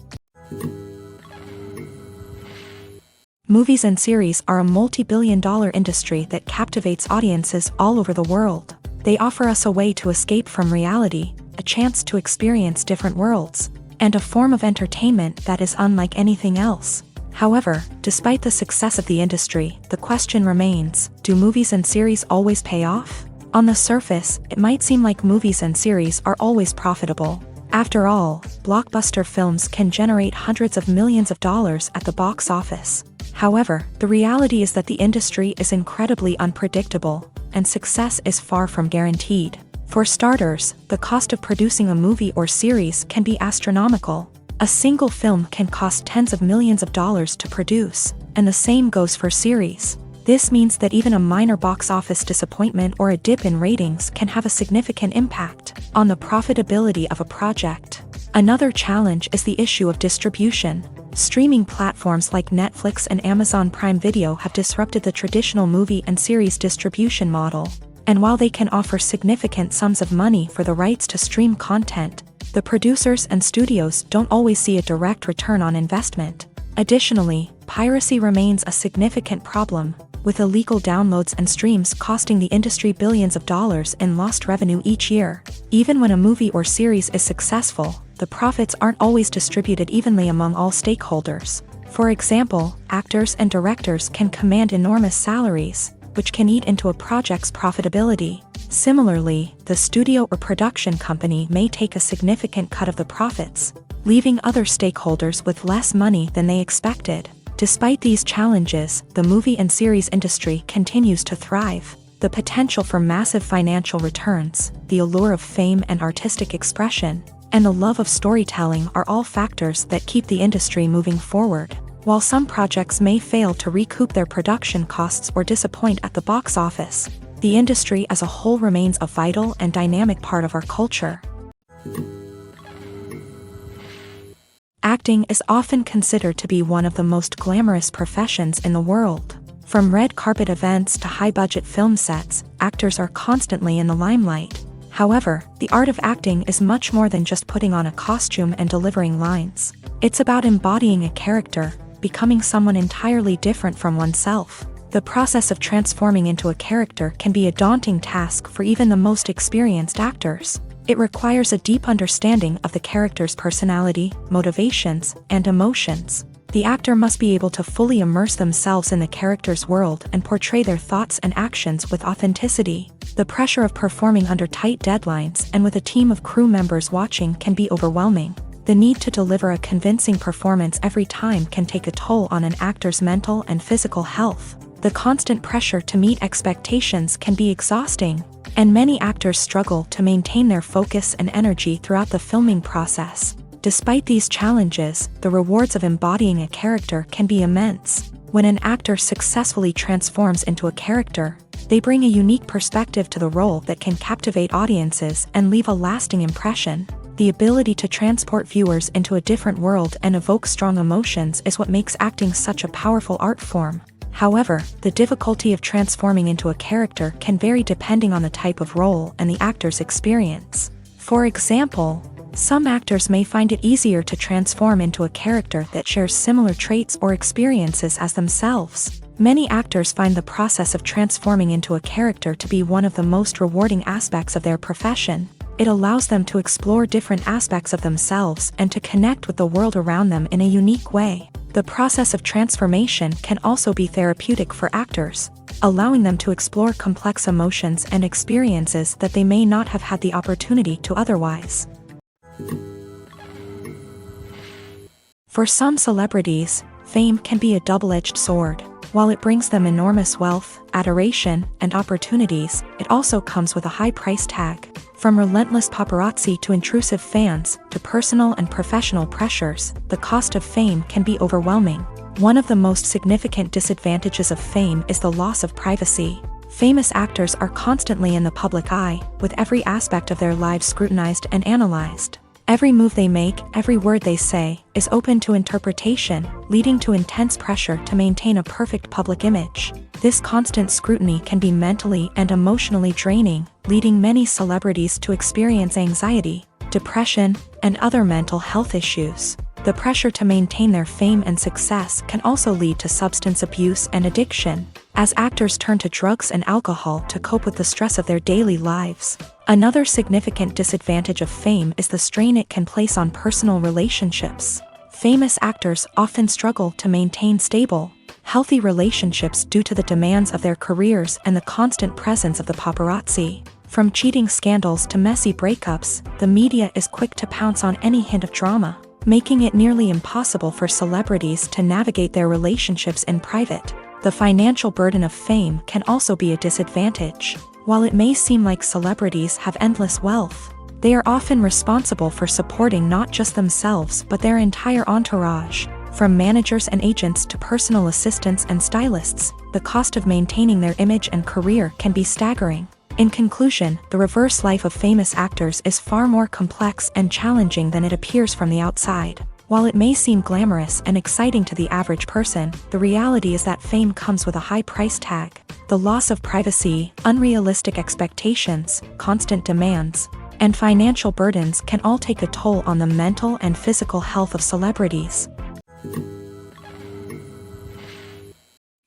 Movies and series are a multi-billion-dollar industry that captivates audiences all over the world. They offer us a way to escape from reality, a chance to experience different worlds, and a form of entertainment that is unlike anything else. However, despite the success of the industry, the question remains, do movies and series always pay off? On the surface, it might seem like movies and series are always profitable. After all, blockbuster films can generate hundreds of millions of dollars at the box office. However, the reality is that the industry is incredibly unpredictable, and success is far from guaranteed. For starters, the cost of producing a movie or series can be astronomical. A single film can cost tens of millions of dollars to produce, and the same goes for series. This means that even a minor box office disappointment or a dip in ratings can have a significant impact on the profitability of a project. Another challenge is the issue of distribution. Streaming platforms like Netflix and Amazon Prime Video have disrupted the traditional movie and series distribution model. And while they can offer significant sums of money for the rights to stream content, the producers and studios don't always see a direct return on investment. Additionally, piracy remains a significant problem, with illegal downloads and streams costing the industry billions of dollars in lost revenue each year. Even when a movie or series is successful, the profits aren't always distributed evenly among all stakeholders. For example, actors and directors can command enormous salaries, which can eat into a project's profitability. Similarly, the studio or production company may take a significant cut of the profits, leaving other stakeholders with less money than they expected. Despite these challenges, the movie and series industry continues to thrive. The potential for massive financial returns, the allure of fame and artistic expression, and the love of storytelling are all factors that keep the industry moving forward. While some projects may fail to recoup their production costs or disappoint at the box office, the industry as a whole remains a vital and dynamic part of our culture. Acting is often considered to be one of the most glamorous professions in the world. From red carpet events to high-budget film sets, actors are constantly in the limelight. However, the art of acting is much more than just putting on a costume and delivering lines. It's about embodying a character, becoming someone entirely different from oneself. The process of transforming into a character can be a daunting task for even the most experienced actors. It requires a deep understanding of the character's personality, motivations, and emotions. The actor must be able to fully immerse themselves in the character's world and portray their thoughts and actions with authenticity. The pressure of performing under tight deadlines and with a team of crew members watching can be overwhelming. The need to deliver a convincing performance every time can take a toll on an actor's mental and physical health. The constant pressure to meet expectations can be exhausting, and many actors struggle to maintain their focus and energy throughout the filming process. Despite these challenges, the rewards of embodying a character can be immense. When an actor successfully transforms into a character, they bring a unique perspective to the role that can captivate audiences and leave a lasting impression. The ability to transport viewers into a different world and evoke strong emotions is what makes acting such a powerful art form. However, the difficulty of transforming into a character can vary depending on the type of role and the actor's experience. For example, some actors may find it easier to transform into a character that shares similar traits or experiences as themselves. Many actors find the process of transforming into a character to be one of the most rewarding aspects of their profession. It allows them to explore different aspects of themselves and to connect with the world around them in a unique way. The process of transformation can also be therapeutic for actors, allowing them to explore complex emotions and experiences that they may not have had the opportunity to otherwise. For some celebrities, fame can be a double-edged sword. While it brings them enormous wealth, adoration, and opportunities, it also comes with a high price tag. From relentless paparazzi to intrusive fans, to personal and professional pressures, the cost of fame can be overwhelming. One of the most significant disadvantages of fame is the loss of privacy. Famous actors are constantly in the public eye, with every aspect of their lives scrutinized and analyzed. Every move they make, every word they say, is open to interpretation, leading to intense pressure to maintain a perfect public image. This constant scrutiny can be mentally and emotionally draining, leading many celebrities to experience anxiety, depression, and other mental health issues. The pressure to maintain their fame and success can also lead to substance abuse and addiction, as actors turn to drugs and alcohol to cope with the stress of their daily lives. Another significant disadvantage of fame is the strain it can place on personal relationships. Famous actors often struggle to maintain stable, healthy relationships due to the demands of their careers and the constant presence of the paparazzi. From cheating scandals to messy breakups, the media is quick to pounce on any hint of drama, making it nearly impossible for celebrities to navigate their relationships in private. The financial burden of fame can also be a disadvantage. While it may seem like celebrities have endless wealth, they are often responsible for supporting not just themselves but their entire entourage. From managers and agents to personal assistants and stylists, the cost of maintaining their image and career can be staggering. In conclusion, the reverse life of famous actors is far more complex and challenging than it appears from the outside. While it may seem glamorous and exciting to the average person, the reality is that fame comes with a high price tag. The loss of privacy, unrealistic expectations, constant demands, and financial burdens can all take a toll on the mental and physical health of celebrities.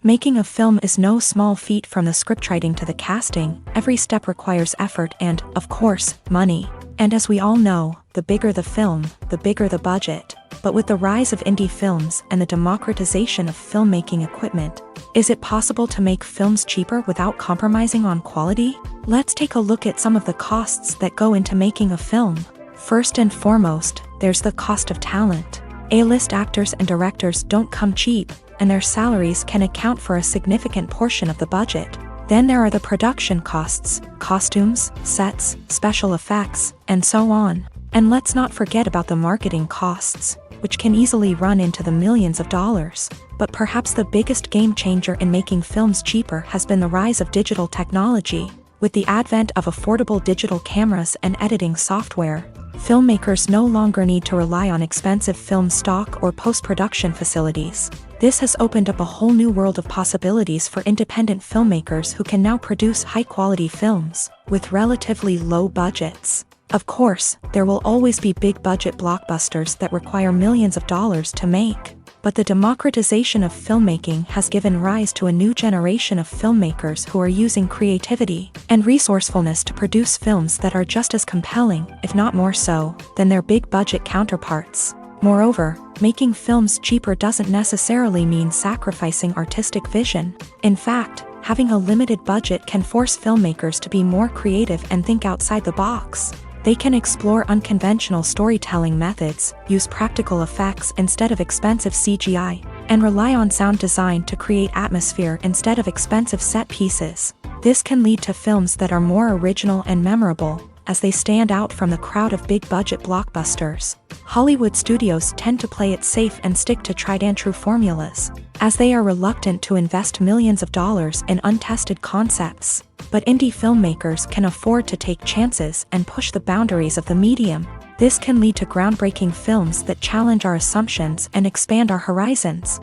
Making a film is no small feat. From the scriptwriting to the casting, every step requires effort and, of course, money. And as we all know, the bigger the film, the bigger the budget. But with the rise of indie films and the democratization of filmmaking equipment, is it possible to make films cheaper without compromising on quality? Let's take a look at some of the costs that go into making a film. First and foremost, there's the cost of talent. A-list actors and directors don't come cheap, and their salaries can account for a significant portion of the budget. Then there are the production costs, costumes, sets, special effects, and so on. And let's not forget about the marketing costs, which can easily run into the millions of dollars. But perhaps the biggest game changer in making films cheaper has been the rise of digital technology. With the advent of affordable digital cameras and editing software, filmmakers no longer need to rely on expensive film stock or post-production facilities. This has opened up a whole new world of possibilities for independent filmmakers who can now produce high-quality films with relatively low budgets. Of course, there will always be big-budget blockbusters that require millions of dollars to make. But the democratization of filmmaking has given rise to a new generation of filmmakers who are using creativity and resourcefulness to produce films that are just as compelling, if not more so, than their big-budget counterparts. Moreover, making films cheaper doesn't necessarily mean sacrificing artistic vision. In fact, having a limited budget can force filmmakers to be more creative and think outside the box. They can explore unconventional storytelling methods, use practical effects instead of expensive CGI, and rely on sound design to create atmosphere instead of expensive set pieces. This can lead to films that are more original and memorable, as they stand out from the crowd of big-budget blockbusters. Hollywood studios tend to play it safe and stick to tried-and-true formulas, as they are reluctant to invest millions of dollars in untested concepts. But indie filmmakers can afford to take chances and push the boundaries of the medium. This can lead to groundbreaking films that challenge our assumptions and expand our horizons.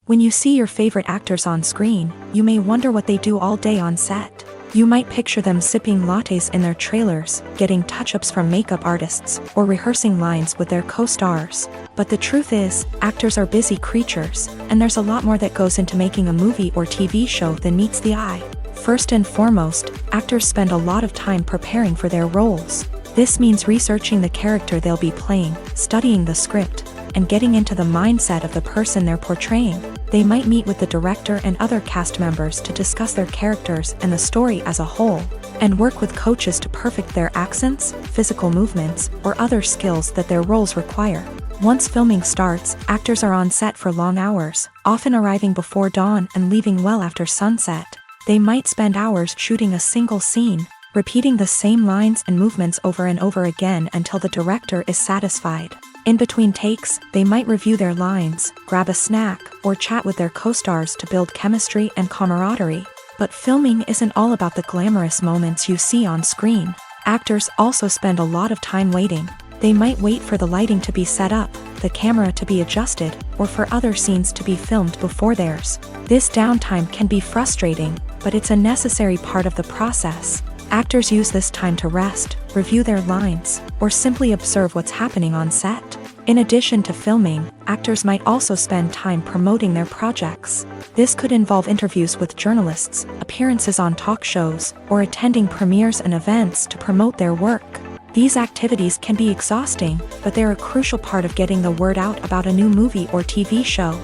When you see your favorite actors on screen, you may wonder what they do all day on set. You might picture them sipping lattes in their trailers, getting touch-ups from makeup artists, or rehearsing lines with their co-stars. But the truth is, actors are busy creatures, and there's a lot more that goes into making a movie or TV show than meets the eye. First and foremost, actors spend a lot of time preparing for their roles. This means researching the character they'll be playing, studying the script, and getting into the mindset of the person they're portraying. They might meet with the director and other cast members to discuss their characters and the story as a whole, and work with coaches to perfect their accents, physical movements, or other skills that their roles require. Once filming starts, actors are on set for long hours, often arriving before dawn and leaving well after sunset. They might spend hours shooting a single scene, repeating the same lines and movements over and over again until the director is satisfied. In between takes, they might review their lines, grab a snack, or chat with their co-stars to build chemistry and camaraderie. But filming isn't all about the glamorous moments you see on screen. Actors also spend a lot of time waiting. They might wait for the lighting to be set up, the camera to be adjusted, or for other scenes to be filmed before theirs. This downtime can be frustrating, but it's a necessary part of the process. Actors use this time to rest, review their lines, or simply observe what's happening on set. In addition to filming, actors might also spend time promoting their projects. This could involve interviews with journalists, appearances on talk shows, or attending premieres and events to promote their work. These activities can be exhausting, but they're a crucial part of getting the word out about a new movie or TV show.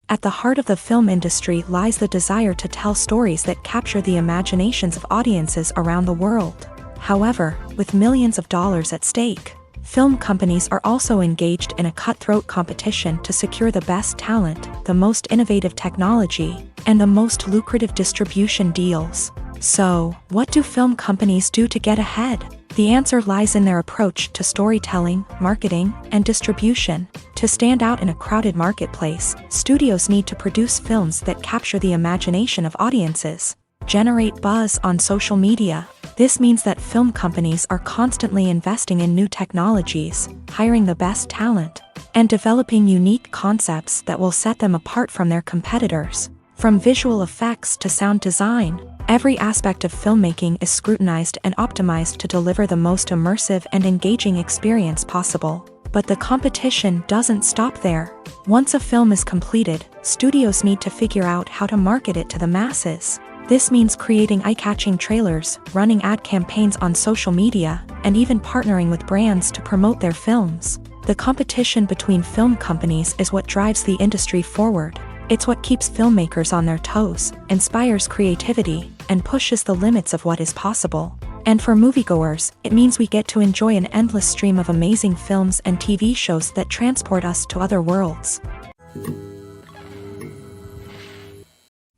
At the heart of the film industry lies the desire to tell stories that capture the imaginations of audiences around the world. However, with millions of dollars at stake, Film companies are also engaged in a cutthroat competition to secure the best talent, the most innovative technology, and the most lucrative distribution deals. So, what do film companies do to get ahead? The answer lies in their approach to storytelling, marketing, and distribution. To stand out in a crowded marketplace, studios need to produce films that capture the imagination of audiences, generate buzz on social media. This means that film companies are constantly investing in new technologies, hiring the best talent, and developing unique concepts that will set them apart from their competitors. From visual effects to sound design, every aspect of filmmaking is scrutinized and optimized to deliver the most immersive and engaging experience possible. But the competition doesn't stop there. Once a film is completed, studios need to figure out how to market it to the masses. This means creating eye-catching trailers, running ad campaigns on social media, and even partnering with brands to promote their films. The competition between film companies is what drives the industry forward. It's what keeps filmmakers on their toes, inspires creativity, and pushes the limits of what is possible. And for moviegoers, it means we get to enjoy an endless stream of amazing films and TV shows that transport us to other worlds.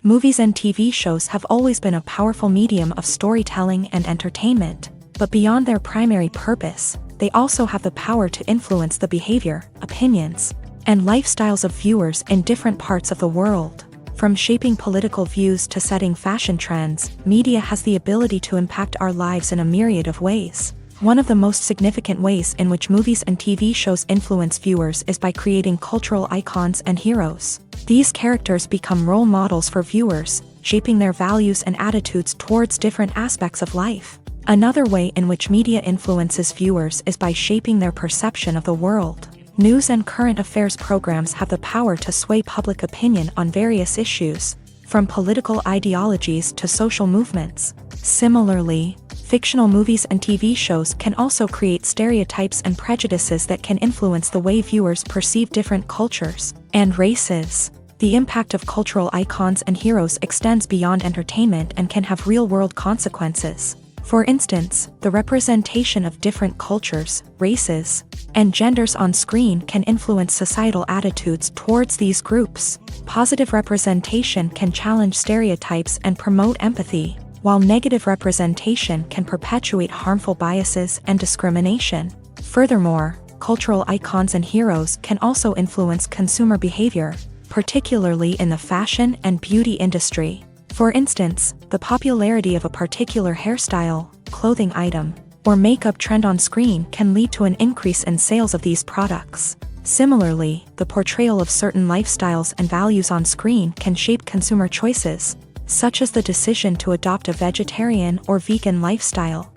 Movies and TV shows have always been a powerful medium of storytelling and entertainment, but beyond their primary purpose, they also have the power to influence the behavior, opinions, and lifestyles of viewers in different parts of the world. From shaping political views to setting fashion trends, media has the ability to impact our lives in a myriad of ways. One of the most significant ways in which movies and TV shows influence viewers is by creating cultural icons and heroes. These characters become role models for viewers, shaping their values and attitudes towards different aspects of life. Another way in which media influences viewers is by shaping their perception of the world. News and current affairs programs have the power to sway public opinion on various issues, from political ideologies to social movements. Similarly, fictional movies and TV shows can also create stereotypes and prejudices that can influence the way viewers perceive different cultures and races. The impact of cultural icons and heroes extends beyond entertainment and can have real-world consequences. For instance, the representation of different cultures, races, and genders on screen can influence societal attitudes towards these groups. Positive representation can challenge stereotypes and promote empathy, while negative representation can perpetuate harmful biases and discrimination. Furthermore, cultural icons and heroes can also influence consumer behavior, particularly in the fashion and beauty industry. For instance, the popularity of a particular hairstyle, clothing item, or makeup trend on screen can lead to an increase in sales of these products. Similarly, the portrayal of certain lifestyles and values on screen can shape consumer choices, such as the decision to adopt a vegetarian or vegan lifestyle.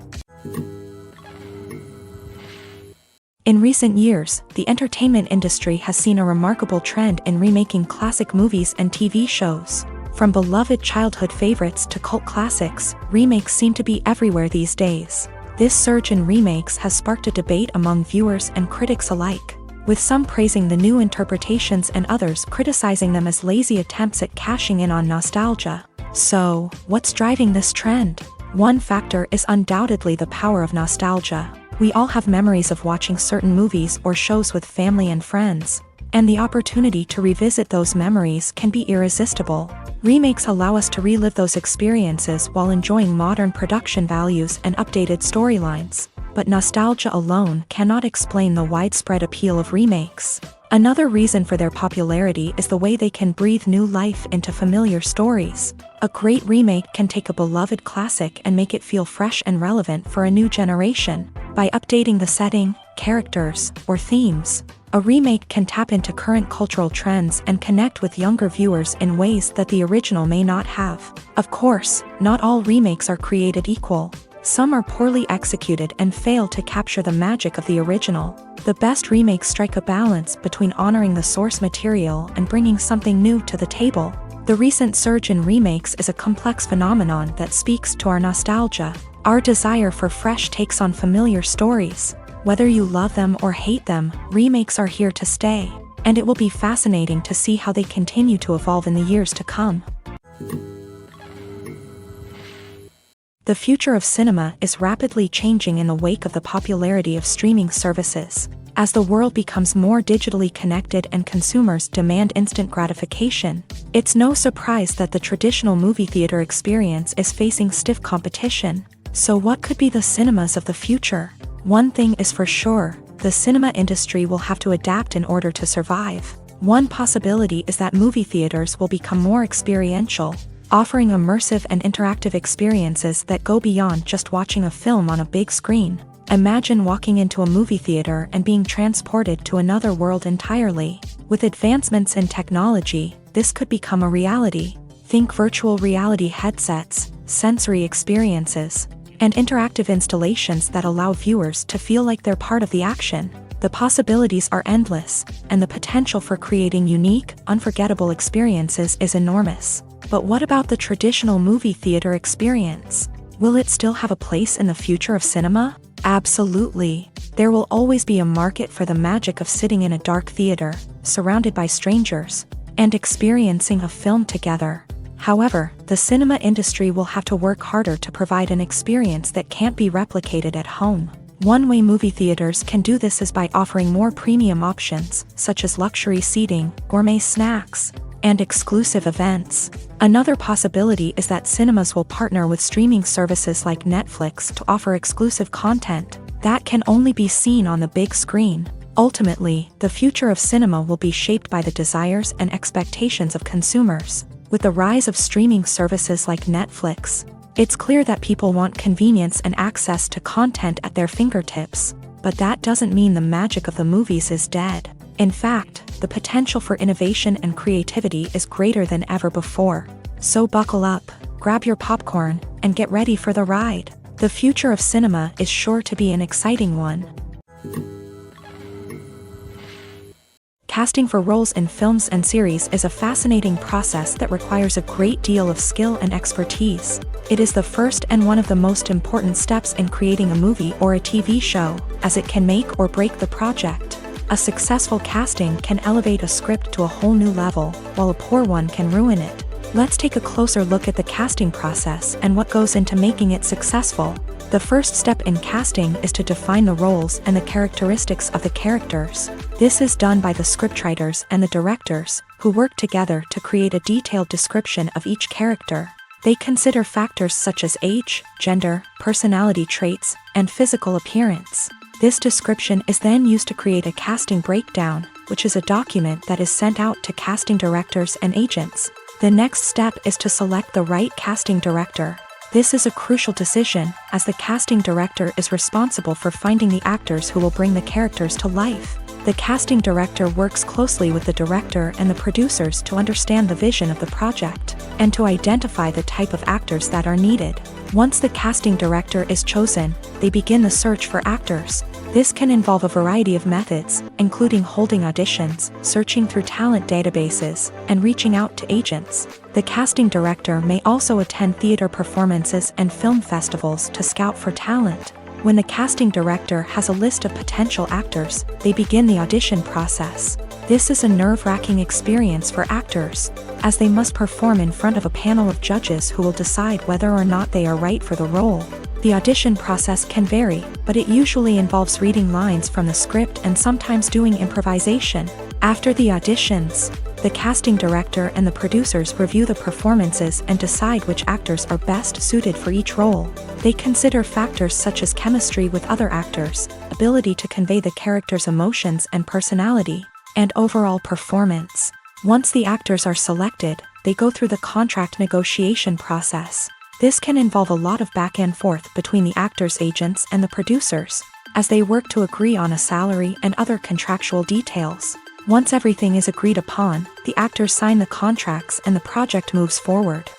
In recent years, the entertainment industry has seen a remarkable trend in remaking classic movies and TV shows. From beloved childhood favorites to cult classics, remakes seem to be everywhere these days. This surge in remakes has sparked a debate among viewers and critics alike, with some praising the new interpretations and others criticizing them as lazy attempts at cashing in on nostalgia. So, what's driving this trend? One factor is undoubtedly the power of nostalgia. We all have memories of watching certain movies or shows with family and friends, and the opportunity to revisit those memories can be irresistible. Remakes allow us to relive those experiences while enjoying modern production values and updated storylines. But nostalgia alone cannot explain the widespread appeal of remakes. Another reason for their popularity is the way they can breathe new life into familiar stories. A great remake can take a beloved classic and make it feel fresh and relevant for a new generation. By updating the setting, characters, or themes, a remake can tap into current cultural trends and connect with younger viewers in ways that the original may not have. Of course, not all remakes are created equal. Some are poorly executed and fail to capture the magic of the original. The best remakes strike a balance between honoring the source material and bringing something new to the table. The recent surge in remakes is a complex phenomenon that speaks to our nostalgia, our desire for fresh takes on familiar stories. Whether you love them or hate them, remakes are here to stay, and it will be fascinating to see how they continue to evolve in the years to come. The future of cinema is rapidly changing in the wake of the popularity of streaming services. As the world becomes more digitally connected and consumers demand instant gratification, it's no surprise that the traditional movie theater experience is facing stiff competition. So what could be the cinemas of the future? One thing is for sure, the cinema industry will have to adapt in order to survive. One possibility is that movie theaters will become more experiential, offering immersive and interactive experiences that go beyond just watching a film on a big screen. Imagine walking into a movie theater and being transported to another world entirely. With advancements in technology, this could become a reality. Think virtual reality headsets, sensory experiences, and interactive installations that allow viewers to feel like they're part of the action. The possibilities are endless, and the potential for creating unique, unforgettable experiences is enormous. But what about the traditional movie theater experience? Will it still have a place in the future of cinema? Absolutely. There will always be a market for the magic of sitting in a dark theater, surrounded by strangers, and experiencing a film together. However, the cinema industry will have to work harder to provide an experience that can't be replicated at home. One way movie theaters can do this is by offering more premium options, such as luxury seating, gourmet snacks, and exclusive events. Another possibility is that cinemas will partner with streaming services like Netflix to offer exclusive content that can only be seen on the big screen. Ultimately, the future of cinema will be shaped by the desires and expectations of consumers. With the rise of streaming services like Netflix, it's clear that people want convenience and access to content at their fingertips. But that doesn't mean the magic of the movies is dead. In fact, the potential for innovation and creativity is greater than ever before. So buckle up, grab your popcorn, and get ready for the ride. The future of cinema is sure to be an exciting one. Casting for roles in films and series is a fascinating process that requires a great deal of skill and expertise. It is the first and one of the most important steps in creating a movie or a TV show, as it can make or break the project. A successful casting can elevate a script to a whole new level, while a poor one can ruin it. Let's take a closer look at the casting process and what goes into making it successful. The first step in casting is to define the roles and the characteristics of the characters. This is done by the scriptwriters and the directors, who work together to create a detailed description of each character. They consider factors such as age, gender, personality traits, and physical appearance. This description is then used to create a casting breakdown, which is a document that is sent out to casting directors and agents. The next step is to select the right casting director. This is a crucial decision, as the casting director is responsible for finding the actors who will bring the characters to life. The casting director works closely with the director and the producers to understand the vision of the project, and to identify the type of actors that are needed. Once the casting director is chosen, they begin the search for actors. This can involve a variety of methods, including holding auditions, searching through talent databases, and reaching out to agents. The casting director may also attend theater performances and film festivals to scout for talent. When the casting director has a list of potential actors, they begin the audition process. This is a nerve-wracking experience for actors, as they must perform in front of a panel of judges who will decide whether or not they are right for the role. The audition process can vary, but it usually involves reading lines from the script and sometimes doing improvisation. After the auditions, the casting director and the producers review the performances and decide which actors are best suited for each role. They consider factors such as chemistry with other actors, ability to convey the character's emotions and personality, and overall performance. Once the actors are selected, they go through the contract negotiation process. This can involve a lot of back and forth between the actors' agents and the producers, as they work to agree on a salary and other contractual details. Once everything is agreed upon, the actors sign the contracts and the project moves forward.